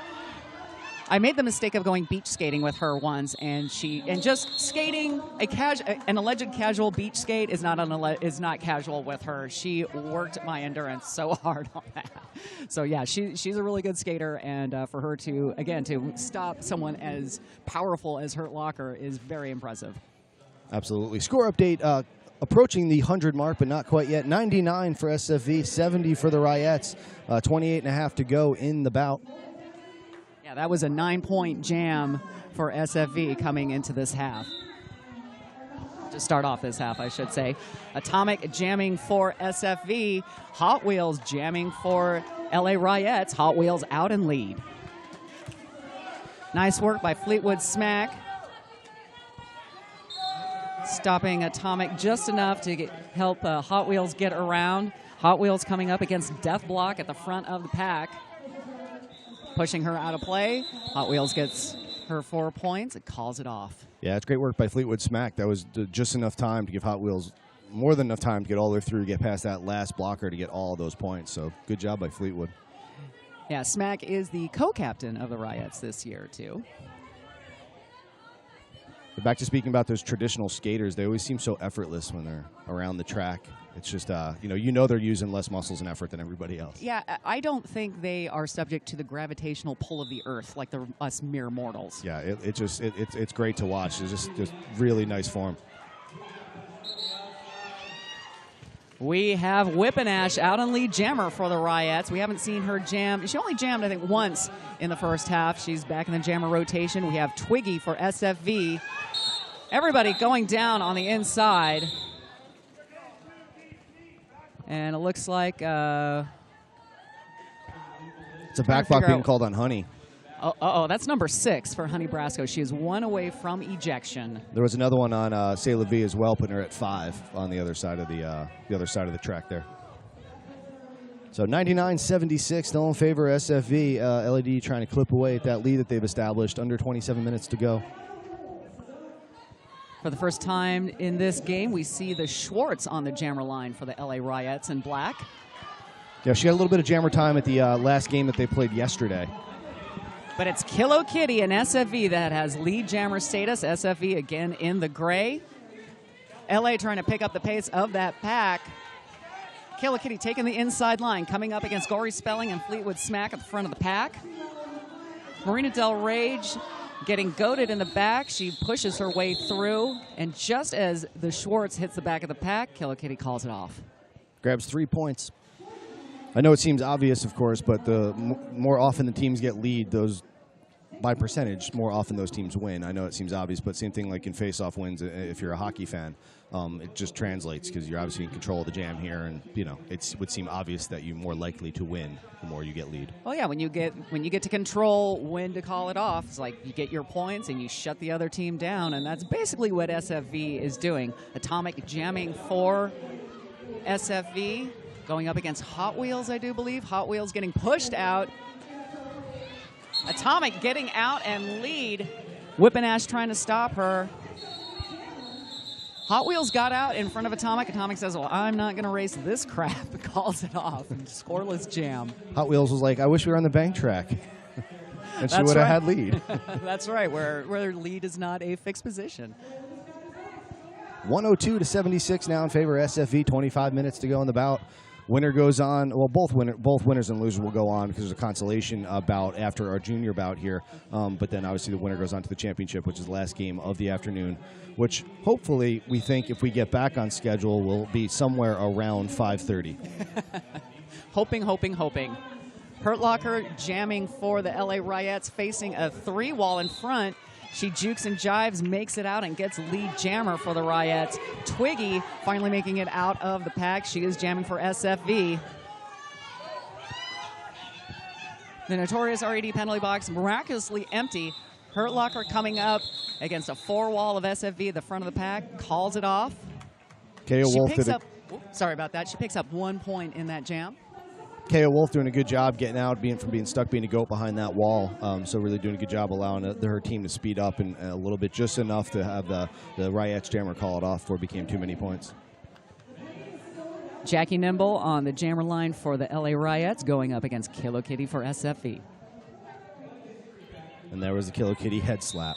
I made the mistake of going beach skating with her once, and just skating an alleged casual beach skate is not casual with her. She worked my endurance so hard on that. So yeah, she's a really good skater, and for her to stop someone as powerful as Hurt Locker is very impressive. Absolutely. Score update. Approaching the 100 mark, but not quite yet. 99 for SFV, 70 for the Ryettes. 28.5 to go in the bout. Yeah, that was a 9-point jam for SFV coming into this half. To start off this half, I should say. Atomic jamming for SFV. Hot Wheels jamming for LA Ryettes. Hot Wheels out in lead. Nice work by Fleetwood Smack. Stopping Atomic just enough to help Hot Wheels get around. Hot Wheels coming up against Death Block at the front of the pack. Pushing her out of play. Hot Wheels gets her 4 points. It calls it off. Yeah, it's great work by Fleetwood Smack. That was just enough time to give Hot Wheels more than enough time to get all the way through, get past that last blocker to get all those points. So good job by Fleetwood. Yeah, Smack is the co-captain of the Ryettes this year, too. But back to speaking about those traditional skaters, they always seem so effortless when they're around the track. It's just, you know they're using less muscles and effort than everybody else. Yeah, I don't think they are subject to the gravitational pull of the earth like us mere mortals. Yeah, it's great to watch. It's just really nice form. We have Whippinash out on lead jammer for the Ryettes. We haven't seen her jam. She only jammed, I think, once in the first half. She's back in the jammer rotation. We have Twiggy for SFV. Everybody going down on the inside. And it looks like... it's a back block being called on Honey. That's number 6 for Honey Brasco. She is 1 away from ejection. There was another one on Sfvrd as well, putting her at 5 on the other side of the track there. So 99-76, still in favor of SFV. LED trying to clip away at that lead that they've established. Under 27 minutes to go. For the first time in this game, we see the Schwartz on the jammer line for the LA Ryettes in black. Yeah, she had a little bit of jammer time at the last game that they played yesterday. But it's Kilo Kitty and SFV that has lead jammer status. SFV again in the gray. LA trying to pick up the pace of that pack. Kilo Kitty taking the inside line, coming up against Gory Spelling and Fleetwood Smack at the front of the pack. Marina Del Rage getting goaded in the back. She pushes her way through, and just as the Schwartz hits the back of the pack, Kilo Kitty calls it off. Grabs 3 points. I know it seems obvious, of course, but the more often the teams get lead, those by percentage, more often those teams win. I know it seems obvious, but same thing like in face-off wins if you're a hockey fan. It just translates because you're obviously in control of the jam here, and it would seem obvious that you're more likely to win the more you get lead. Well, yeah, when you get to control when to call it off, it's like you get your points and you shut the other team down, and that's basically what SFV is doing. Atomic jamming for SFV going up against Hot Wheels, I do believe. Hot Wheels getting pushed out. Atomic getting out and lead. Whippinash trying to stop her. Hot Wheels got out in front of Atomic. Atomic says, well, I'm not going to race this crap. Calls it off. Scoreless jam. Hot Wheels was like, I wish we were on the bank track. And she That's would have right. had lead. That's right, where lead is not a fixed position. 102 to 76 now in favor of SFV. 25 minutes to go in the bout. Winner goes on. Well, both winners and losers will go on because there's a consolation bout after our junior bout here. But then obviously the winner goes on to the championship, which is the last game of the afternoon, which hopefully we think if we get back on schedule will be somewhere around 5:30. Hoping. Hurt Locker jamming for the LA Riots, facing a 3-wall in front. She jukes and jives, makes it out, and gets lead jammer for the Riots. Twiggy finally making it out of the pack. She is jamming for SFV. The notorious RED penalty box miraculously empty. Hurt Locker coming up against a 4-wall of SFV at the front of the pack. Calls it off. KO Wolf did sorry about that. She picks up 1 point in that jam. KO Wolf doing a good job getting out, from being stuck, being a goat behind that wall. So really doing a good job allowing her team to speed up and a little bit, just enough to have the Riots jammer call it off before it became too many points. Jackie Nimble on the jammer line for the LA Riots, going up against Kilo Kitty for SFV. And there was the Kilo Kitty head slap.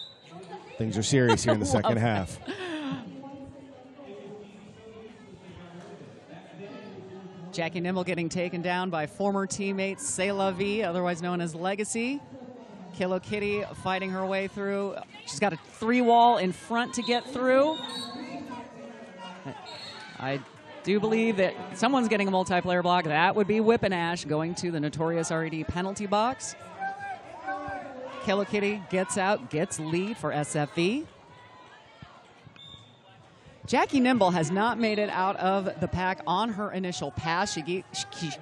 Things are serious here in the second half. Jackie Nimble getting taken down by former teammate C'est La Vie, otherwise known as Legacy. Kilo Kitty fighting her way through. She's got a 3-wall in front to get through. I do believe that someone's getting a multiplayer block. That would be Whippinash going to the notorious RED penalty box. Kilo Kitty gets out, gets lead for SFV. Jackie Nimble has not made it out of the pack on her initial pass. She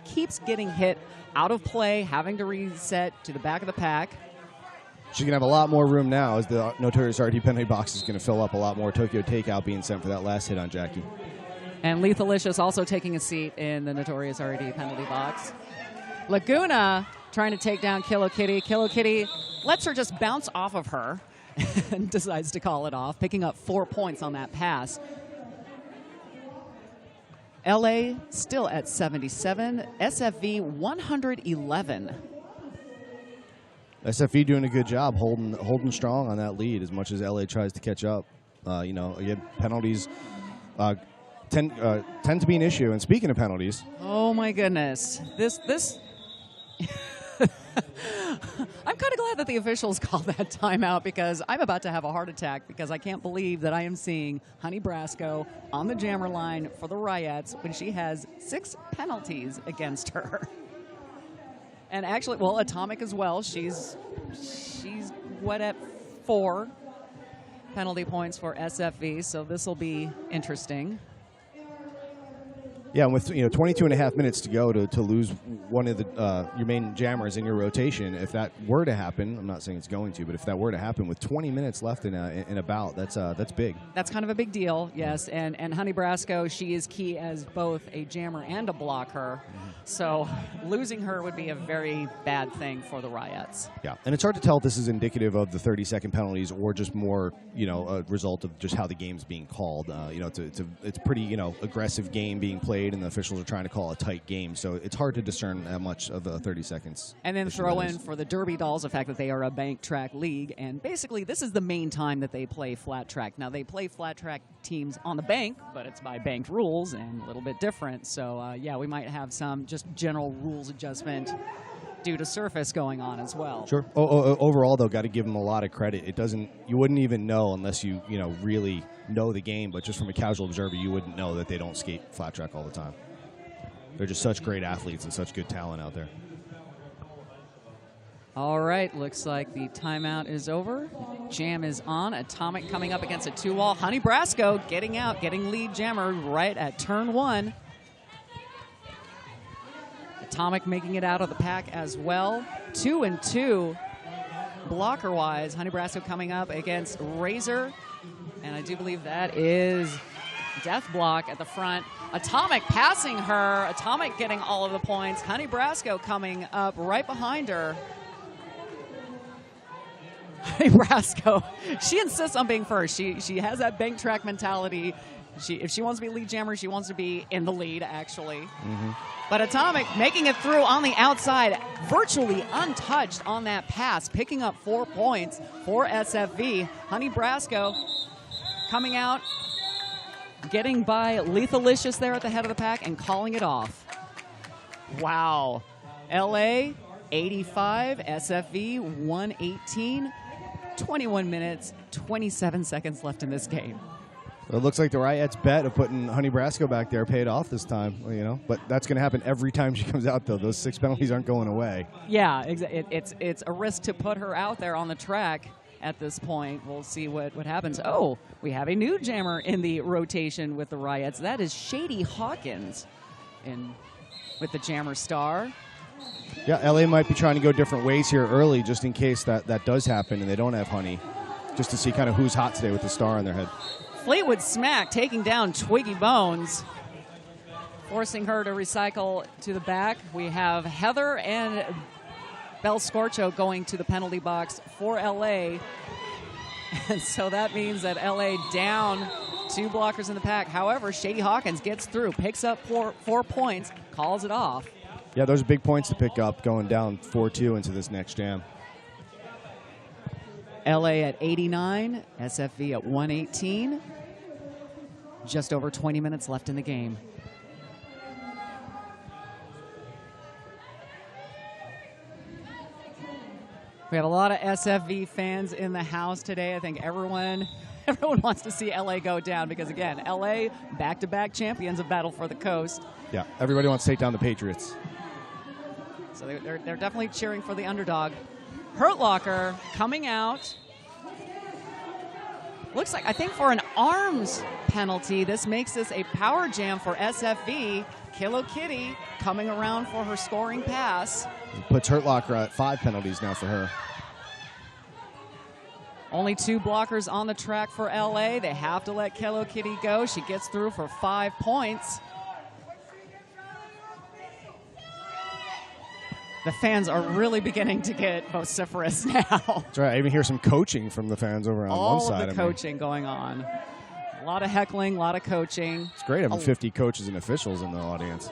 keeps getting hit out of play, having to reset to the back of the pack. She's going to have a lot more room now as the notorious RT penalty box is going to fill up. A lot more Tokyo takeout being sent for that last hit on Jackie. And Lethalicious also taking a seat in the notorious RD penalty box. Laguna trying to take down Kilo Kitty. Kilo Kitty lets her just bounce off of her and decides to call it off, picking up 4 points on that pass. LA still at 77, SFV 111. SFV doing a good job holding strong on that lead as much as LA tries to catch up. Again, penalties tend to be an issue. And speaking of penalties, oh my goodness, this. I'm kind of glad that the officials called that timeout because I'm about to have a heart attack because I can't believe that I am seeing Honey Brasco on the jammer line for the Riots when she has 6 penalties against her. And actually, well, Atomic as well. She's what, at 4 penalty points for SFV, so this will be interesting. Yeah, and with 22 and a half minutes to go to lose one of your main jammers in your rotation, if that were to happen, I'm not saying it's going to, but if that were to happen with 20 minutes left in a bout, that's big. That's kind of a big deal, yes. And Honey Brasco, she is key as both a jammer and a blocker. So losing her would be a very bad thing for the Riots. Yeah, and it's hard to tell if this is indicative of the 30-second penalties or just more, a result of just how the game's being called. It's pretty, aggressive game being played, and the officials are trying to call a tight game. So it's hard to discern that much of 30 seconds. And then throw in for the Derby Dolls the fact that they are a bank track league, and basically this is the main time that they play flat track. Now they play flat track teams on the bank, but it's by banked rules and a little bit different. So yeah, we might have some just general rules adjustment due to surface going on as well. Sure. Overall, though, got to give them a lot of credit. You wouldn't even know unless you really know the game. But just from a casual observer, you wouldn't know that they don't skate flat track all the time. They're just such great athletes and such good talent out there. All right, looks like the timeout is over. Jam is on. Atomic coming up against a 2-wall. Honey Brasco getting out, getting lead jammer right at turn 1. Atomic making it out of the pack as well. 2-2 blocker-wise. Honey Brasco coming up against Razor. And I do believe that is Death Block at the front. Atomic passing her. Atomic getting all of the points. Honey Brasco coming up right behind her. Honey Brasco, she insists on being first. She has that bank track mentality. If she wants to be lead jammer, she wants to be in the lead, actually. Mm-hmm. But Atomic making it through on the outside, virtually untouched on that pass, picking up 4 points for SFV. Honey Brasco coming out, getting by Lethalicious there at the head of the pack and calling it off. Wow. LA 85, SFV 118, 21 minutes, 27 seconds left in this game. It looks like the Riots' bet of putting Honey Brasco back there paid off this time, you know. But that's going to happen every time she comes out, though. Those 6 penalties aren't going away. Yeah, it's a risk to put her out there on the track at this point. We'll see what happens. Oh, we have a new jammer in the rotation with the Riots. That is Shady Hawkins with the jammer star. Yeah, LA might be trying to go different ways here early just in case that does happen and they don't have Honey, just to see kind of who's hot today with the star on their head. Fleetwood Smack taking down Twiggy Bones, forcing her to recycle to the back. We have Heather and Bel Scorcho going to the penalty box for LA. And so that means that LA down 2 blockers in the pack. However, Shady Hawkins gets through, picks up 4 points, calls it off. Yeah, those are big points to pick up going down 4-2 into this next jam. LA at 89, SFV at 118. Just over 20 minutes left in the game. We have a lot of SFV fans in the house today. I think everyone wants to see LA go down because, again, LA back-to-back champions of Battle for the Coast. Yeah, everybody wants to take down the Patriots. So they're definitely cheering for the underdog. Hurt Locker coming out. Looks like, I think for an arms penalty, this makes this a power jam for SFV. Kilo Kitty coming around for her scoring pass. It puts Hurt Locker at 5 penalties now for her. Only 2 blockers on the track for LA. They have to let Kilo Kitty go. She gets through for 5 points. The fans are really beginning to get vociferous now. That's right. I even hear some coaching from the fans over on one side. All of the coaching going on. A lot of heckling, a lot of coaching. It's great having 50 coaches and officials in the audience.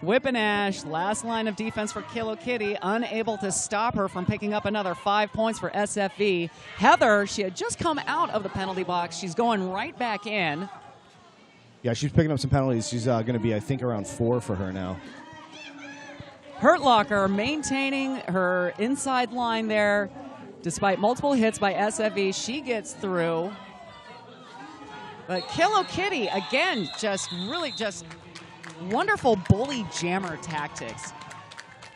Whip and Ash, last line of defense for Kilo Kitty, unable to stop her from picking up another 5 points for SFV. Heather, she had just come out of the penalty box. She's going right back in. Yeah, she's picking up some penalties. She's going to be, I think, around 4 for her now. Hurt Locker maintaining her inside line there. Despite multiple hits by SFV, she gets through. But Kilo Kitty, again, just wonderful bully jammer tactics.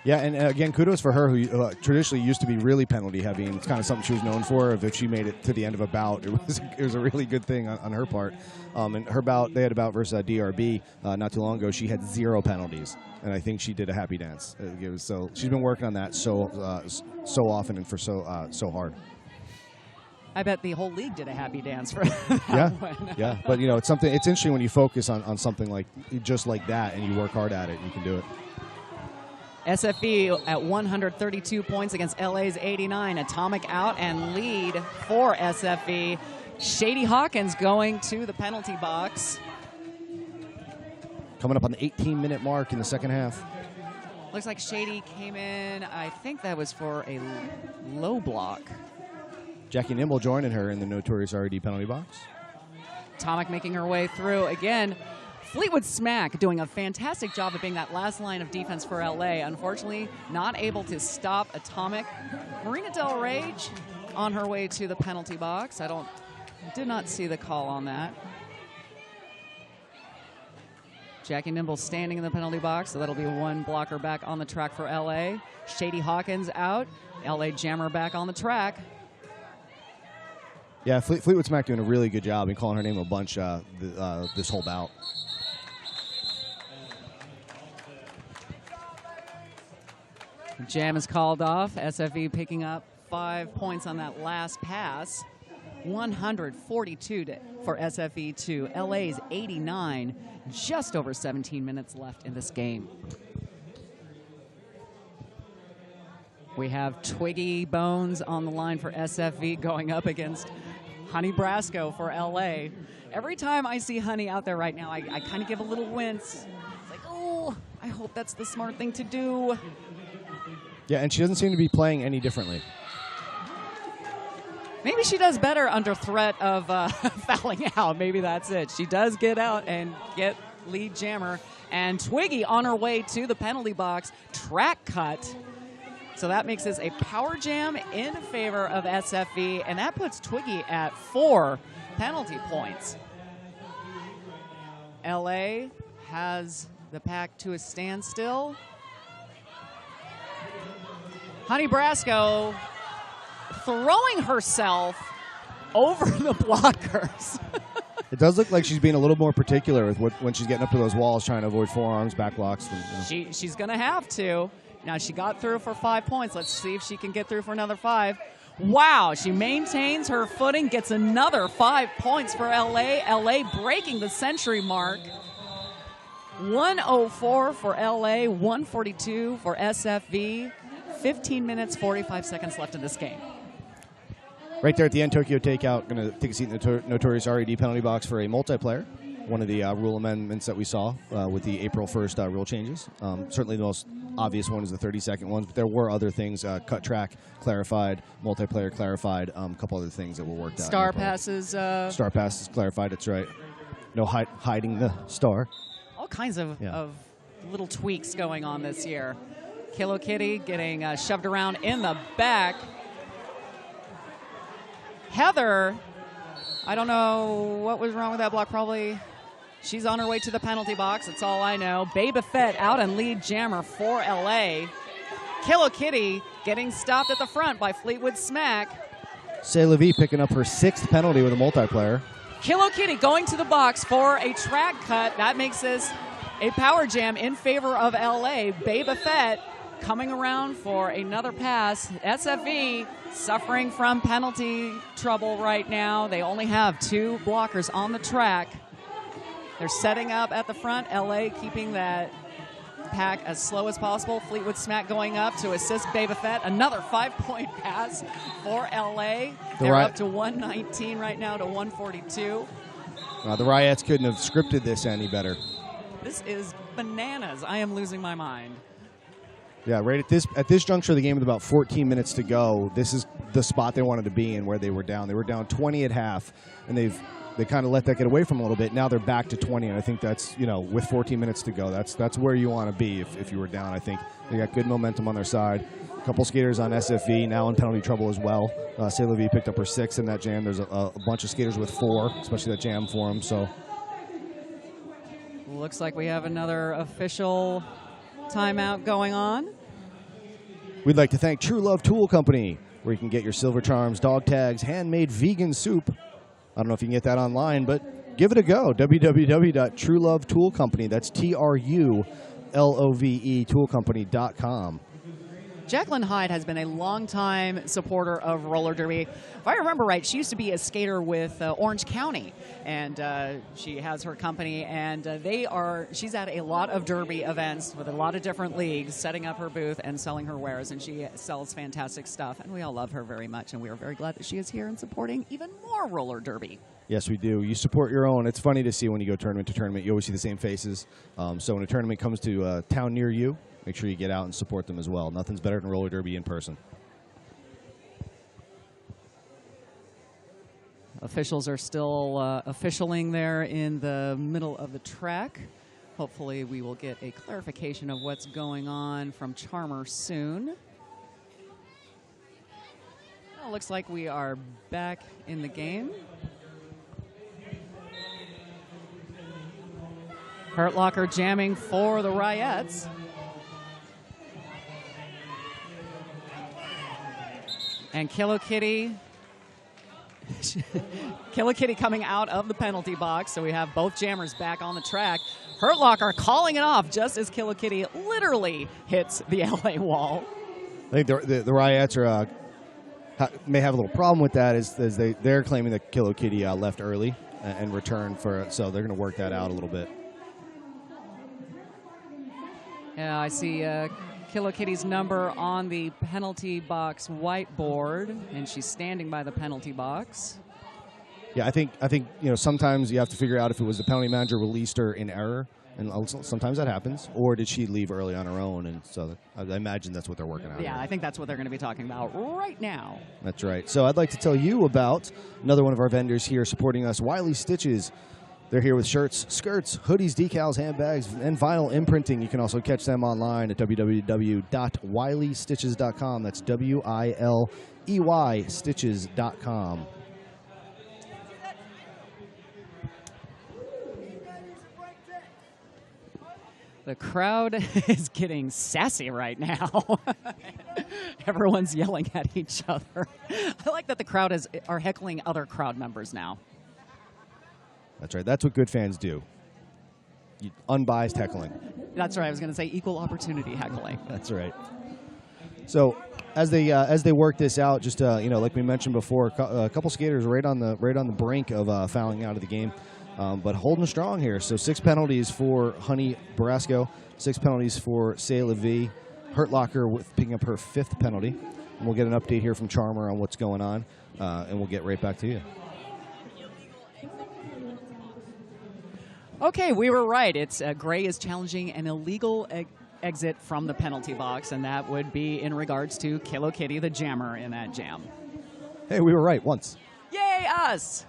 Yeah, and again, kudos for her, who traditionally used to be really penalty heavy, and it's kind of something she was known for. If she made it to the end of a bout, it was a really good thing on her part. And her bout, they had a bout versus DRB not too long ago. She had 0 penalties, and I think she did a happy dance. So she's been working on that so often and for so hard. I bet the whole league did a happy dance for that one. Yeah, but it's something. It's interesting when you focus on something like just like that, and you work hard at it, you can do it. SFV at 132 points against LA's 89. Atomic out and lead for SFV. Shady Hawkins going to the penalty box. Coming up on the 18-minute mark in the second half. Looks like Shady came in, I think that was for a low block. Jackie Nimble joining her in the notorious RD penalty box. Atomic making her way through again. Fleetwood Smack doing a fantastic job of being that last line of defense for LA. Unfortunately, not able to stop Atomic. Marina Del Rage on her way to the penalty box. Did not see the call on that. Jackie Nimble standing in the penalty box, so that'll be 1 blocker back on the track for LA. Shady Hawkins out. LA Jammer back on the track. Yeah, Fleetwood Smack doing a really good job in calling her name a bunch this whole bout. Jam is called off. SFV picking up 5 points on that last pass. 142 for SFE to LA's 89. Just over 17 minutes left in this game. We have Twiggy Bones on the line for SFV going up against Honey Brasco for LA. Every time I see Honey out there right now, I kind of give a little wince. It's like, oh, I hope that's the smart thing to do. Yeah, and she doesn't seem to be playing any differently. Maybe she does better under threat of fouling out. Maybe that's it. She does get out and get lead jammer. And Twiggy on her way to the penalty box. Track cut. So that makes this a power jam in favor of SFV, and that puts Twiggy at 4 penalty points. LA has the pack to a standstill. Honey Brasco throwing herself over the blockers. It does look like she's being a little more particular with when she's getting up to those walls, trying to avoid forearms, back blocks. She's going to have to. Now, she got through for 5 points. Let's see if she can get through for another 5. Wow, she maintains her footing, gets another 5 points for LA. LA breaking the century mark. 104 for LA, 142 for SFV. 15 minutes, 45 seconds left in this game. Right there at the end, Tokyo Takeout going to take a seat in the Notorious RED penalty box for a multiplayer. One of the rule amendments that we saw with the April 1st rule changes. Certainly the most obvious one is the 30-second ones, but there were other things. Cut track clarified, multiplayer clarified, a couple other things that were worked out. Star passes. Star passes clarified, that's right. No hiding the star. All kinds of little tweaks going on this year. Kilo Kitty getting shoved around in the back. Heather, I don't know what was wrong with that block. Probably she's on her way to the penalty box. That's all I know. Baby Fett out and lead jammer for LA. Kilo Kitty getting stopped at the front by Fleetwood Smack. C'est la vie picking up her 6th penalty with a multiplayer. Kilo Kitty going to the box for a track cut. That makes this a power jam in favor of LA. Baby Fett coming around for another pass. SFV suffering from penalty trouble right now. They only have 2 blockers on the track. They're setting up at the front. LA keeping that pack as slow as possible. Fleetwood Smack going up to assist Baby Fett. Another 5-point pass for LA. They're up to 119 right now to 142. The Riots couldn't have scripted this any better. This is bananas. I am losing my mind. Yeah, right at this juncture of the game with about 14 minutes to go, this is the spot they wanted to be in where they were down. They were down 20 at half, and they kind of let that get away from them a little bit. Now they're back to 20, and I think that's, with 14 minutes to go, that's where you want to be if you were down. I think they got good momentum on their side. A couple skaters on SFV now in penalty trouble as well. C'est la vie picked up her 6th in that jam. There's a bunch of skaters with 4, especially that jam for them. So looks like we have another official timeout going on. We'd like to thank True Love Tool Company, where you can get your silver charms, dog tags, handmade vegan soup. I don't know if you can get that online, but give it a go. www.truelovetoolcompany. That's TRULOVE toolcompany.com. Jacqueline Hyde has been a longtime supporter of roller derby. If I remember right, she used to be a skater with Orange County, and she has her company, and she's at a lot of derby events with a lot of different leagues, setting up her booth and selling her wares, and she sells fantastic stuff, and we all love her very much, and we are very glad that she is here and supporting even more roller derby. Yes, we do. You support your own. It's funny to see when you go tournament to tournament. You always see the same faces. So when a tournament comes to a town near you, make sure you get out and support them as well. Nothing's better than roller derby in person. Officials are still officialing there in the middle of the track. Hopefully we will get a clarification of what's going on from Charmer soon. Well, looks like we are back in the game. Hurt Locker jamming for the Riots. And Kilo Kitty coming out of the penalty box. So we have both jammers back on the track. Hurt Locker calling it off just as Kilo Kitty literally hits the LA wall. I think the Riots are may have a little problem with that is they're claiming that Kilo Kitty left early and returned so they're going to work that out a little bit. Yeah, I see Kilo Kitty's number on the penalty box whiteboard, and she's standing by the penalty box. Yeah, I think sometimes you have to figure out if it was the penalty manager released her in error, and sometimes that happens, or did she leave early on her own? And so I imagine that's what they're working on. Yeah, I think that's what they're going to be talking about right now. That's right. So I'd like to tell you about another one of our vendors here supporting us, Wiley Stitches. They're here with shirts, skirts, hoodies, decals, handbags, and vinyl imprinting. You can also catch them online at www.wileystitches.com. That's WILEY stitches.com. The crowd is getting sassy right now. Everyone's yelling at each other. I like that the crowd are heckling other crowd members now. That's right. That's what good fans do. Unbiased heckling. That's right. I was going to say equal opportunity heckling. That's right. So as they work this out, just like we mentioned before, a couple skaters right on the brink of fouling out of the game. But holding strong here. So 6 penalties for Honey Barasco, 6 penalties for Sayla V. Hurt Locker picking up her 5th penalty. And we'll get an update here from Charmer on what's going on, and we'll get right back to you. Okay, we were right. It's Gray is challenging an illegal exit from the penalty box, and that would be in regards to Kilo Kitty, the jammer in that jam. Hey, we were right once. Yay, us!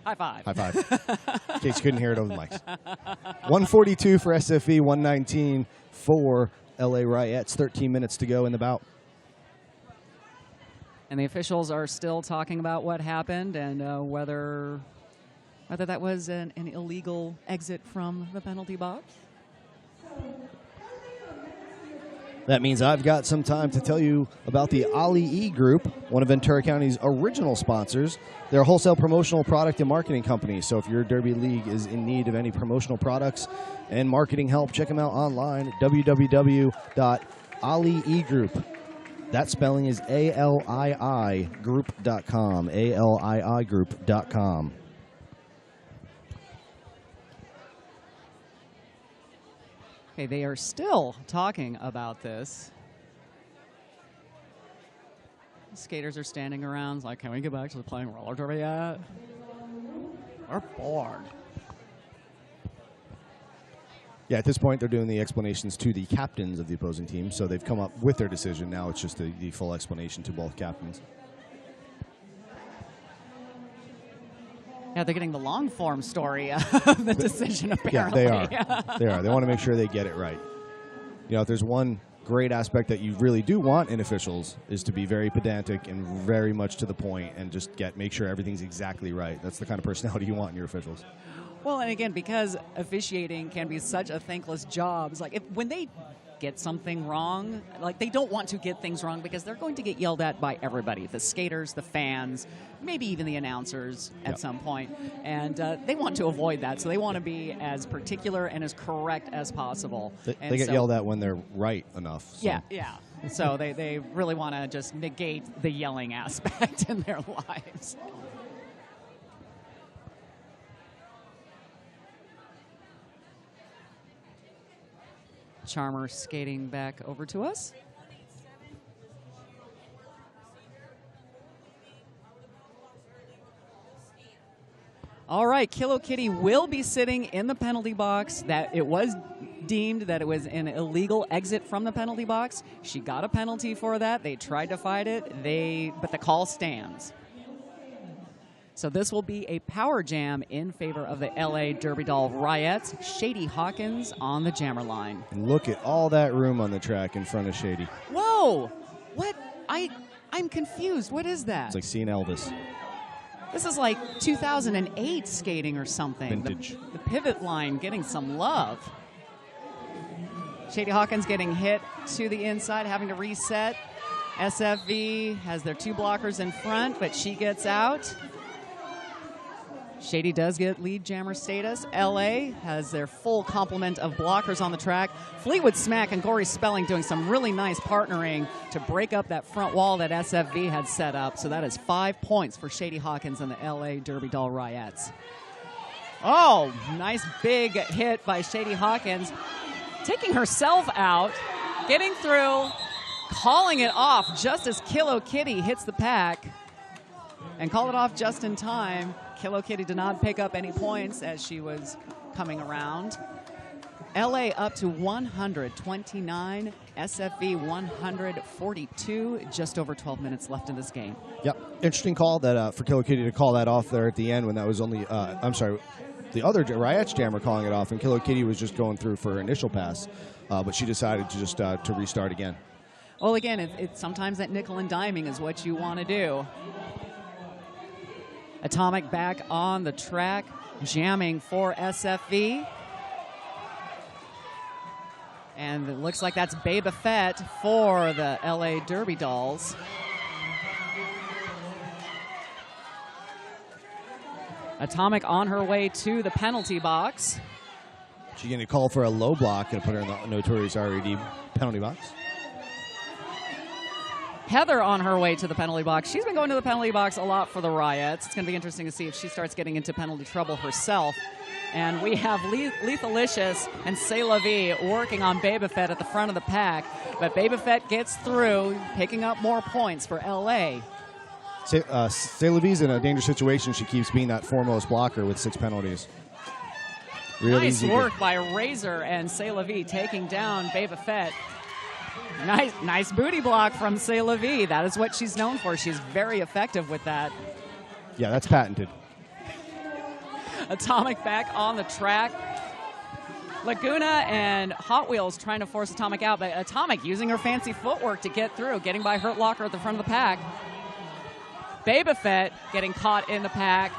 High five. High five. In case you couldn't hear it over the mics. 142 for SFV, 119 for LA Riots. 13 minutes to go in the bout. And the officials are still talking about what happened and whether that was an illegal exit from the penalty box. That means I've got some time to tell you about the Ali E Group, one of Ventura County's original sponsors. They're a wholesale promotional product and marketing company, so if your Derby League is in need of any promotional products and marketing help, check them out online at www.aliegroup. That spelling is ALII group.com, ALII group.com. Okay, they are still talking about this. Skaters are standing around like, can we get back to playing roller derby yet? We're bored. Yeah, at this point, they're doing the explanations to the captains of the opposing team, so they've come up with their decision. Now it's just the full explanation to both captains. Yeah, they're getting the long-form story of the decision, apparently. Yeah, they are. They are. They want to make sure they get it right. If there's one great aspect that you really do want in officials is to be very pedantic and very much to the point and just make sure everything's exactly right. That's the kind of personality you want in your officials. Well, and again, because officiating can be such a thankless job, it's like when they get something wrong, like they don't want to get things wrong because they're going to get yelled at by everybody, the skaters, the fans, maybe even the announcers at some point. And they want to avoid that, so they want to be as particular and as correct as possible. They get yelled at when they're right enough. So. Yeah. So they really want to just negate the yelling aspect in their lives. Charmer skating back over to us. All right, Kilo Kitty will be sitting in the penalty box. That it was deemed that it was an illegal exit from the penalty box. She got a penalty for that. They tried to fight it. But the call stands. So this will be a power jam in favor of the LA Derby Doll Riots. Shady Hawkins on the jammer line. And look at all that room on the track in front of Shady. Whoa! What? I'm confused. What is that? It's like seeing Elvis. This is like 2008 skating or something. Vintage. The pivot line getting some love. Shady Hawkins getting hit to the inside, having to reset. SFV has their 2 blockers in front, but she gets out. Shady does get lead jammer status. LA has their full complement of blockers on the track. Fleetwood Smack and Gory Spelling doing some really nice partnering to break up that front wall that SFV had set up. So that is 5 points for Shady Hawkins and the LA Derby Doll Ryettes. Oh, nice big hit by Shady Hawkins. Taking herself out, getting through, calling it off just as Kilo Kitty hits the pack. And called it off just in time. Kilo Kitty did not pick up any points as she was coming around. LA up to 129, SFV 142, just over 12 minutes left in this game. Yep, interesting call that for Kilo Kitty to call that off there at the end when that was only, I'm sorry, the other Ryettes jammer calling it off, and Kilo Kitty was just going through for her initial pass, but she decided to just to restart again. Well, again, it's sometimes that nickel and diming is what you want to do. Atomic back on the track, jamming for SFV. And it looks like that's Baby Fett for the LA Derby Dolls. Atomic on her way to the penalty box. She's going to call for a low block and put her in the Notorious RED penalty box. Heather on her way to the penalty box. She's been going to the penalty box a lot for the Ryettes. It's going to be interesting to see if she starts getting into penalty trouble herself. And we have Lethalicious and C'est La Vie working on Baby Fett at the front of the pack. But Baby Fett gets through, picking up more points for LA. C'est La Vie's in a dangerous situation. She keeps being that foremost blocker with 6 penalties. Real nice easy work by Razor and C'est La Vie taking down Baby Fett. Nice booty block from C'est La Vie. That is what she's known for. She's very effective with that. Yeah, that's patented. Atomic back on the track. Laguna and Hot Wheels trying to force Atomic out, but Atomic using her fancy footwork to get through, getting by Hurt Locker at the front of the pack. Baby Fett getting caught in the pack.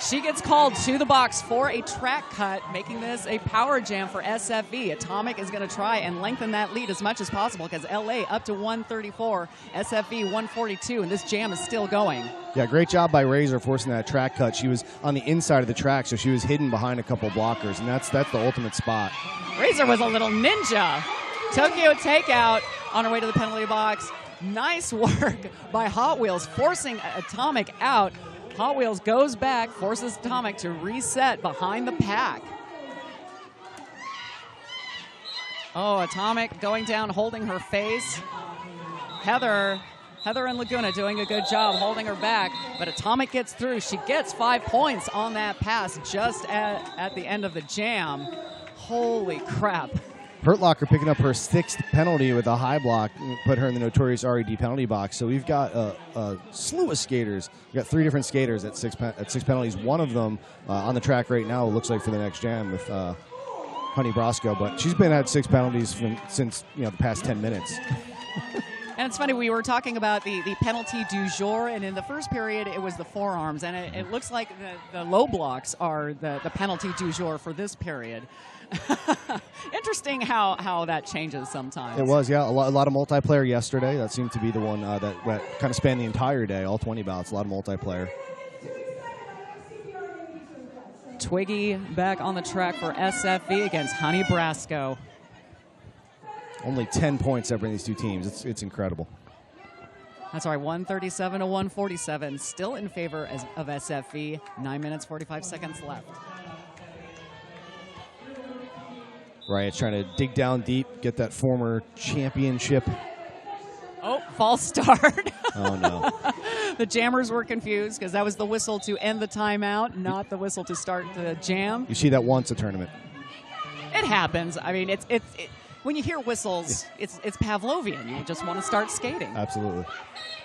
She gets called to the box for a track cut, making this a power jam for SFV. Atomic is going to try and lengthen that lead as much as possible because LA up to 134, SFV 142, and this jam is still going. Yeah, great job by Razor forcing that track cut. She was on the inside of the track, so she was hidden behind a couple blockers, and that's the ultimate spot. Razor was a little ninja. Tokyo takeout on her way to the penalty box. Nice work by Hot Wheels forcing Atomic out. Hot Wheels goes back, forces Atomic to reset behind the pack. Oh, Atomic going down, holding her face. Heather and Laguna doing a good job holding her back, but Atomic gets through. She gets 5 points on that pass just at the end of the jam. Holy crap. Hurt Locker picking up her 6th penalty with a high block, put her in the Notorious RED penalty box. So we've got a slew of skaters. We've got 3 different skaters at 6 penalties. One of them on the track right now, it looks like for the next jam with Honey Brasco, but she's been at 6 penalties since the past 10 minutes. And it's funny, we were talking about the penalty du jour, and in the first period it was the forearms, and it looks like the low blocks are the penalty du jour for this period. Interesting how that changes sometimes. It was, yeah. A lot of multiplayer yesterday. That seemed to be the one that kind of spanned the entire day, all 20 bouts, a lot of multiplayer. Twiggy back on the track for SFV against Honey Brasco. Only 10 points separating these two teams. It's incredible. That's right, 137 to 147. Still in favor of SFV. 9 minutes, 45 seconds left. Ryettes trying to dig down deep, get that former championship. Oh, false start. Oh, no. The jammers were confused because that was the whistle to end the timeout, not the whistle to start the jam. You see that once a tournament. It happens. I mean, when you hear whistles, it's Pavlovian. You just want to start skating. Absolutely.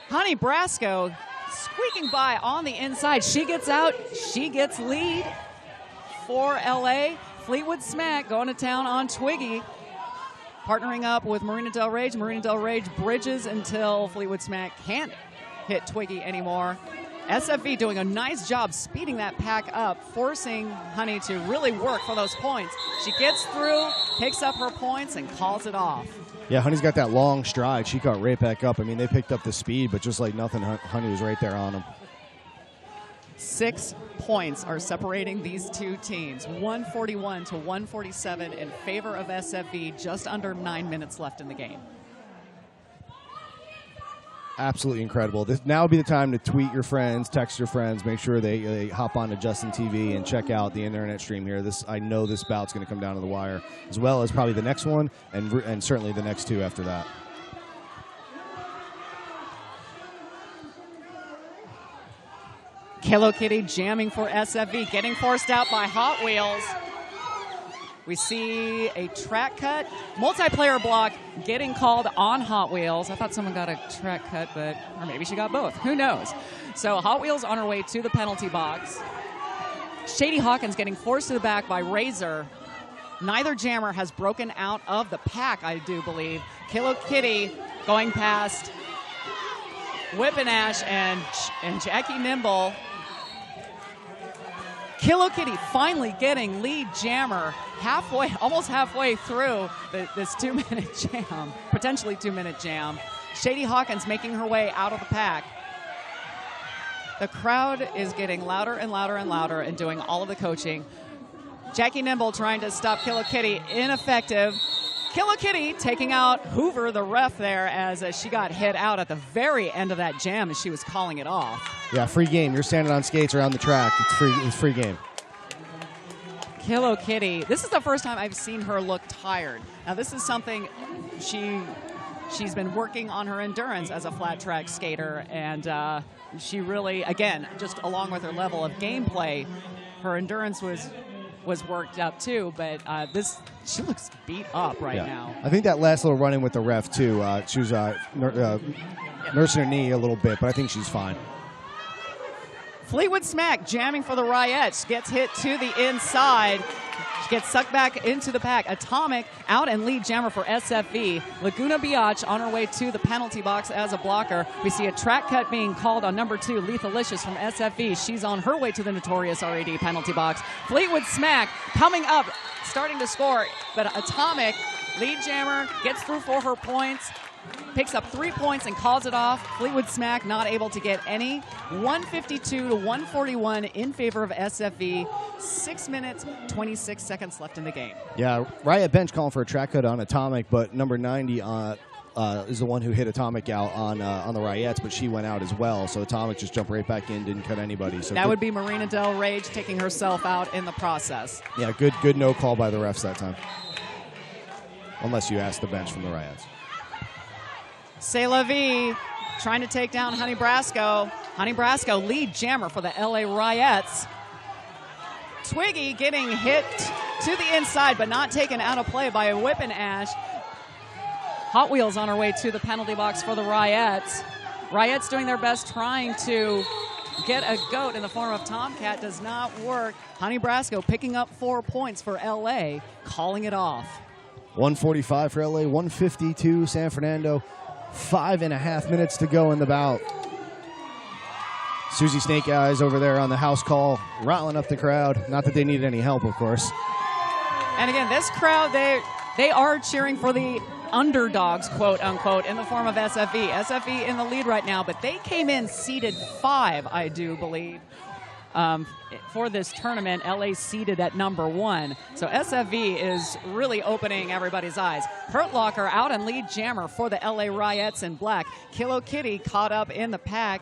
Honey Brasco squeaking by on the inside. She gets out. She gets lead for LA. Fleetwood Smack going to town on Twiggy. Partnering up with Marina Del Rage. Marina Del Rage bridges until Fleetwood Smack can't hit Twiggy anymore. SFV doing a nice job speeding that pack up, forcing Honey to really work for those points. She gets through, picks up her points, and calls it off. Yeah, Honey's got that long stride. She caught right back up. I mean, they picked up the speed, but just like nothing, Honey was right there on them. 6 points are separating these two teams. 141 to 147 in favor of SFV. Just under 9 minutes left in the game. Absolutely incredible. Now would be the time to tweet your friends, text your friends, make sure they hop on to Justin TV and check out the internet stream here. I know this bout's going to come down to the wire, as well as probably the next one and certainly the next two after that. Hello Kitty jamming for SFV, getting forced out by Hot Wheels. We see a track cut, multiplayer block getting called on Hot Wheels. I thought someone got a track cut, or maybe she got both. Who knows? So Hot Wheels on her way to the penalty box. Shady Hawkins getting forced to the back by Razor. Neither jammer has broken out of the pack, I do believe. Hello Kitty going past Whip and Ash and Jackie Nimble. Hello Kitty finally getting lead jammer almost halfway through this 2-minute jam, potentially 2-minute jam. Shady Hawkins making her way out of the pack. The crowd is getting louder and louder and louder and doing all of the coaching. Jackie Nimble trying to stop Hello Kitty, ineffective. Hello Kitty taking out Hoover, the ref there, as she got hit out at the very end of that jam as she was calling it off. Yeah, free game. You're standing on skates around the track. It's free game. Hello Kitty. This is the first time I've seen her look tired. Now this is something she's been working on her endurance as a flat track skater, and she really, again, just along with her level of gameplay, her endurance was worked up too, but she looks beat up right now. I think that last little run-in with the ref too, she was nursing her knee a little bit, but I think she's fine. Fleetwood Smack jamming for the Ryettes, gets hit to the inside, gets sucked back into the pack. Atomic out and lead jammer for SFV. Laguna Biatch on her way to the penalty box as a blocker. We see a track cut being called on number 2, Lethalicious from SFV. She's on her way to the notorious RAD penalty box. Fleetwood Smack coming up, starting to score, but Atomic, lead jammer, gets through for her points, picks up 3 points and calls it off. Fleetwood Smack not able to get any. 152 to 141 in favor of SFV. 6 minutes, 26 seconds left in the game. Yeah, Riot bench calling for a track cut on Atomic, but number 90 is the one who hit Atomic out on the Ryettes, but she went out as well. So Atomic just jumped right back in, didn't cut anybody. So that would be Marina Del Rage taking herself out in the process. Yeah, good no call by the refs that time. Unless you ask the bench from the Ryettes. C'est la vie trying to take down Honey Brasco. Honey Brasco, lead jammer for the LA Ryettes. Twiggy getting hit to the inside, but not taken out of play by a Whip and Ash. Hot Wheels on her way to the penalty box for the Ryettes. Ryettes doing their best trying to get a goat in the form of Tomcat. Does not work. Honey Brasco picking up 4 points for LA, calling it off. 145 for LA, 152 San Fernando. 5.5 minutes to go in the bout. Susie Snake Eyes over there on the house call, rattling up the crowd. Not that they needed any help, of course. And again, this crowd, they are cheering for the underdogs, quote unquote, in the form of SFV. SFV in the lead right now, but they came in seeded 5, I do believe. For this tournament, LA seeded at number 1. So SFV is really opening everybody's eyes. Hurt Locker out and lead jammer for the LA Ryettes in black. Kilo Kitty caught up in the pack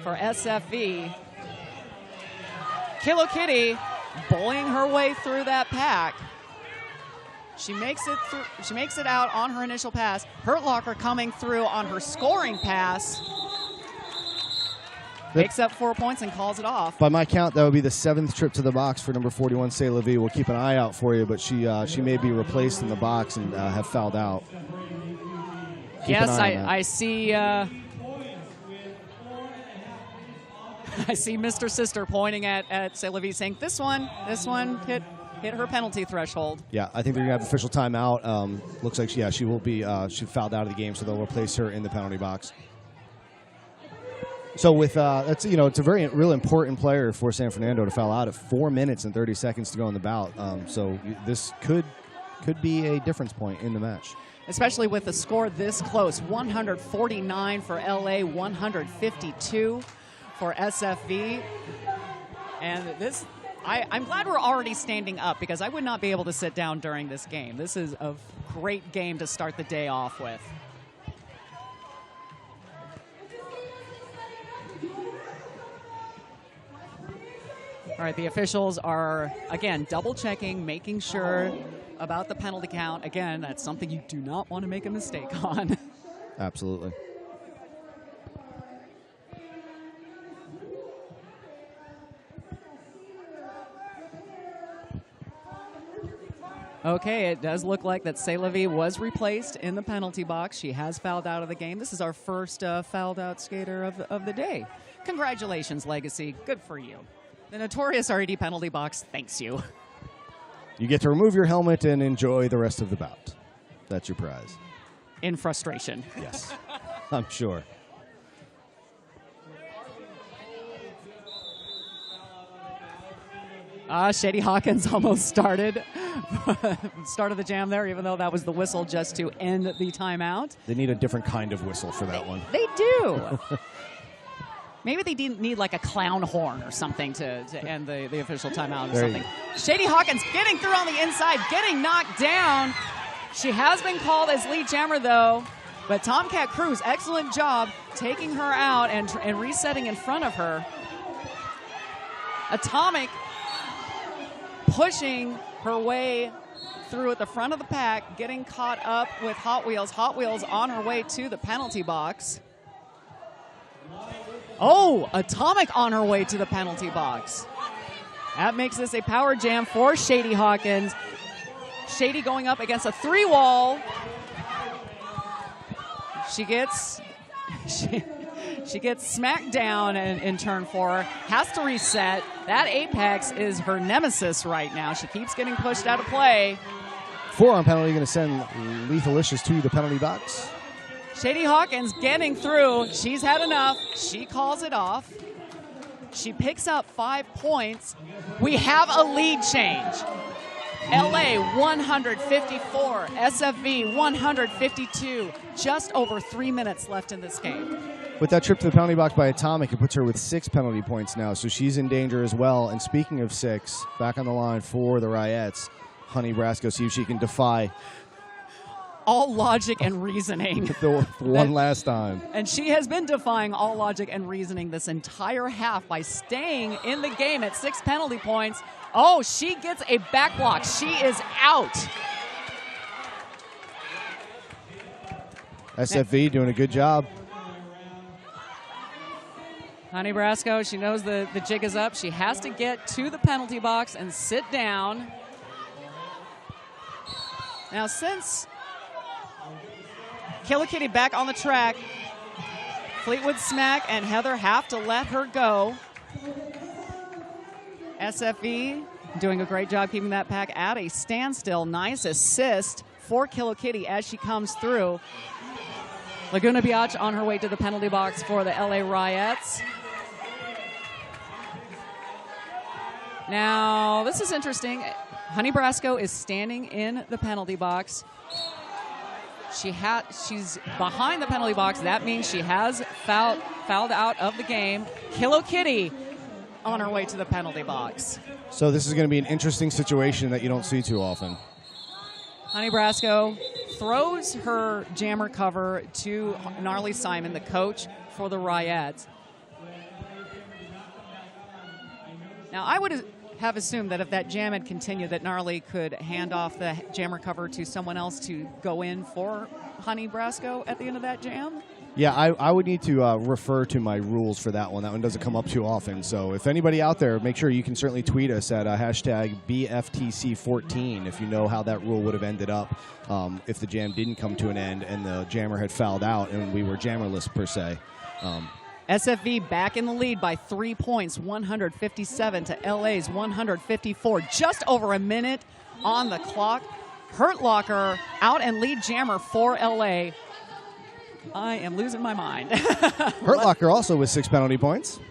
for SFV. Kilo Kitty bullying her way through that pack. She makes it out on her initial pass. Hurt Locker coming through on her scoring pass. Picks up 4 points and calls it off. By my count, that would be the 7th trip to the box for number 41, C'est La Vie. We'll keep an eye out for you, but she may be replaced in the box and have fouled out. Yes, I see. I see Mr. Sister pointing at C'est La Vie, saying this one hit her penalty threshold. Yeah, I think they're gonna have official timeout. Looks like she will be she fouled out of the game, so they'll replace her in the penalty box. So with that's it's a real important player for San Fernando to foul out at 4 minutes and 30 seconds to go in the bout. So this could be a difference point in the match, especially with the score this close. 149 for LA, 152 for SFV. And this, I'm glad we're already standing up because I would not be able to sit down during this game. This is a great game to start the day off with. All right, the officials are, again, double-checking, making sure about the penalty count. Again, that's something you do not want to make a mistake on. Absolutely. Okay, it does look like that Sfvrd was replaced in the penalty box. She has fouled out of the game. This is our first fouled out skater of the day. Congratulations, Legacy. Good for you. The notorious RED penalty box thanks you. You get to remove your helmet and enjoy the rest of the bout. That's your prize. In frustration. Yes, I'm sure. Shady Hawkins almost started the jam there, even though that was the whistle just to end the timeout. They need a different kind of whistle for that one. They do. Maybe they didn't need like a clown horn or something to end the official timeout or something. Shady Hawkins getting through on the inside, getting knocked down. She has been called as lead jammer, though. But Tomcat Cruz, excellent job taking her out and resetting in front of her. Atomic pushing her way through at the front of the pack, getting caught up with Hot Wheels. Hot Wheels on her way to the penalty box. Oh, Atomic on her way to the penalty box. That makes this a power jam for Shady Hawkins. Shady going up against a 3-wall. She gets smacked down in turn 4, has to reset. That Apex is her nemesis right now. She keeps getting pushed out of play. Forearm penalty going to send Lethalicious to the penalty box. Shady Hawkins getting through. She's had enough. She calls it off. She picks up 5 points. We have a lead change. LA 154, SFV 152. Just over 3 minutes left in this game. With that trip to the penalty box by Atomic, it puts her with 6 penalty points now, so she's in danger as well. And speaking of 6, back on the line for the Ryettes, Honey Brasco, see if she can defy all logic and reasoning. the one last time. And she has been defying all logic and reasoning this entire half by staying in the game at 6 penalty points. Oh, she gets a back block. She is out. SFV doing a good job. Honey Brasco, she knows the jig is up. She has to get to the penalty box and sit down. Now, since Killer Kitty back on the track, Fleetwood Smack and Heather have to let her go. SFV doing a great job keeping that pack at a standstill. Nice assist for Killer Kitty as she comes through. Laguna Biatch on her way to the penalty box for the LA Ryettes. Now, this is interesting. Honey Brasco is standing in the penalty box. She's behind the penalty box. That means she has fouled out of the game. Killer Kitty on her way to the penalty box. So this is going to be an interesting situation that you don't see too often. Honey Brasco throws her jammer cover to Gnarly Simon, the coach for the Ryettes. Now, I would have assumed that if that jam had continued, that Gnarly could hand off the jammer cover to someone else to go in for Honey Brasco at the end of that jam. Yeah, I would need to refer to my rules for that one. That one doesn't come up too often. So if anybody out there, make sure you can certainly tweet us at hashtag BFTC2014 if you know how that rule would have ended up if the jam didn't come to an end and the jammer had fouled out and we were jammerless per se. SFV back in the lead by 3 points, 157 to LA's 154. Just over a minute on the clock. Hurt Locker out and lead jammer for LA. I am losing my mind. Hurt Locker also with 6 penalty points.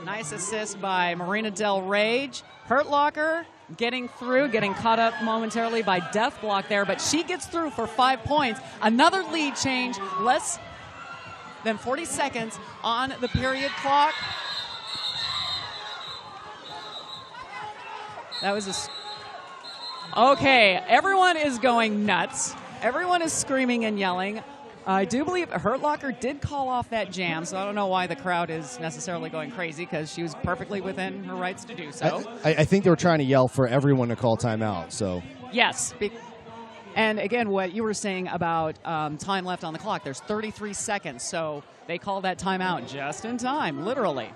Nice assist by Marina Del Rage. Hurt Locker getting through, getting caught up momentarily by Death Block there, but she gets through for 5 points. Another lead change. than 40 seconds on the period clock. That was okay, everyone is going nuts. Everyone is screaming and yelling. I do believe Hurt Locker did call off that jam, so I don't know why the crowd is necessarily going crazy, because she was perfectly within her rights to do so. I think they were trying to yell for everyone to call timeout. So yes. And again, what you were saying about time left on the clock, there's 33 seconds, so they called that timeout just in time, literally.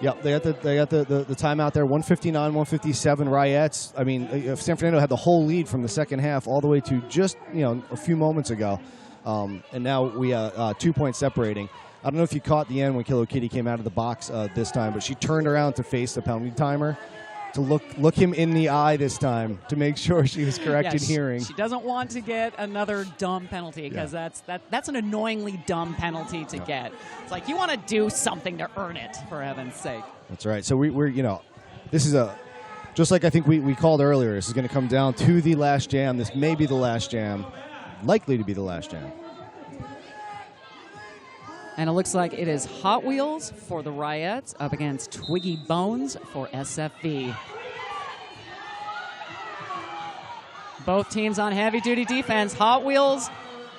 Yep, they got the timeout there. 159, 157 Riots. I mean, San Fernando had the whole lead from the second half all the way to just a few moments ago, and now we 2 points separating. I don't know if you caught the end when Kilo Kitty came out of the box this time, but she turned around to face the penalty timer to look him in the eye this time to make sure she was correct in hearing. She doesn't want to get another dumb penalty, because that's an annoyingly dumb penalty to get. It's like, you want to do something to earn it, for heaven's sake. That's right. So we're this is just like I think we called earlier, this is going to come down to the last jam. This may be the last jam, likely to be the last jam. And it looks like it is Hot Wheels for the Riots up against Twiggy Bones for SFV. Both teams on heavy-duty defense. Hot Wheels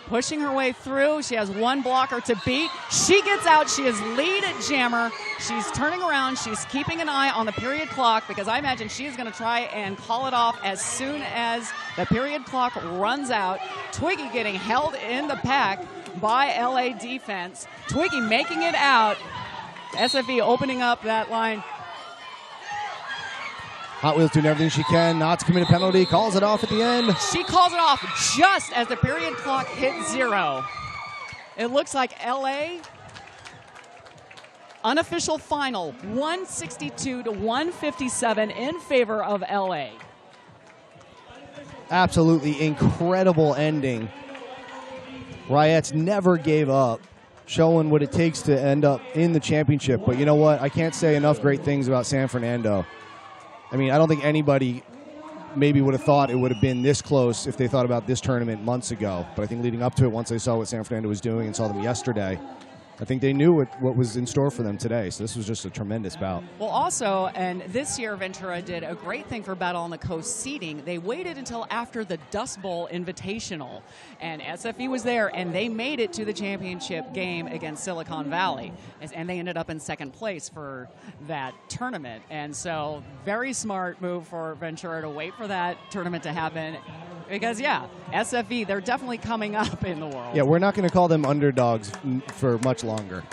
pushing her way through. She has one blocker to beat. She gets out. She is lead jammer. She's turning around. She's keeping an eye on the period clock, because I imagine she is going to try and call it off as soon as the period clock runs out. Twiggy getting held in the pack by LA defense. Twiggy making it out. SFV opening up that line. Hot Wheels doing everything she can not to commit a penalty. Calls it off at the end. She calls it off just as the period clock hit 0. It looks like LA, unofficial final, 162 to 157 in favor of LA. Absolutely incredible ending. Riots never gave up, showing what it takes to end up in the championship. But you know what? I can't say enough great things about San Fernando. I mean, I don't think anybody maybe would have thought it would have been this close if they thought about this tournament months ago. But I think leading up to it, once they saw what San Fernando was doing and saw them yesterday, I think they knew what was in store for them today. So this was just a tremendous bout. Well, also, and this year Ventura did a great thing for Battle on the Coast seeding. They waited until after the Dust Bowl Invitational, and SFE was there, and they made it to the championship game against Silicon Valley, and they ended up in second place for that tournament. And so, very smart move for Ventura to wait for that tournament to happen. Because, yeah, SFE, they're definitely coming up in the world. Yeah, we're not going to call them underdogs for much longer.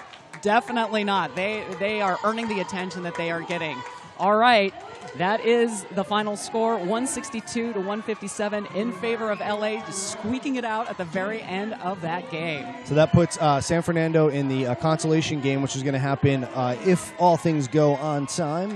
Definitely not. They are earning the attention that they are getting. All right, that is the final score, 162 to 157 in favor of LA, just squeaking it out at the very end of that game. So that puts San Fernando in the consolation game, which is going to happen if all things go on time.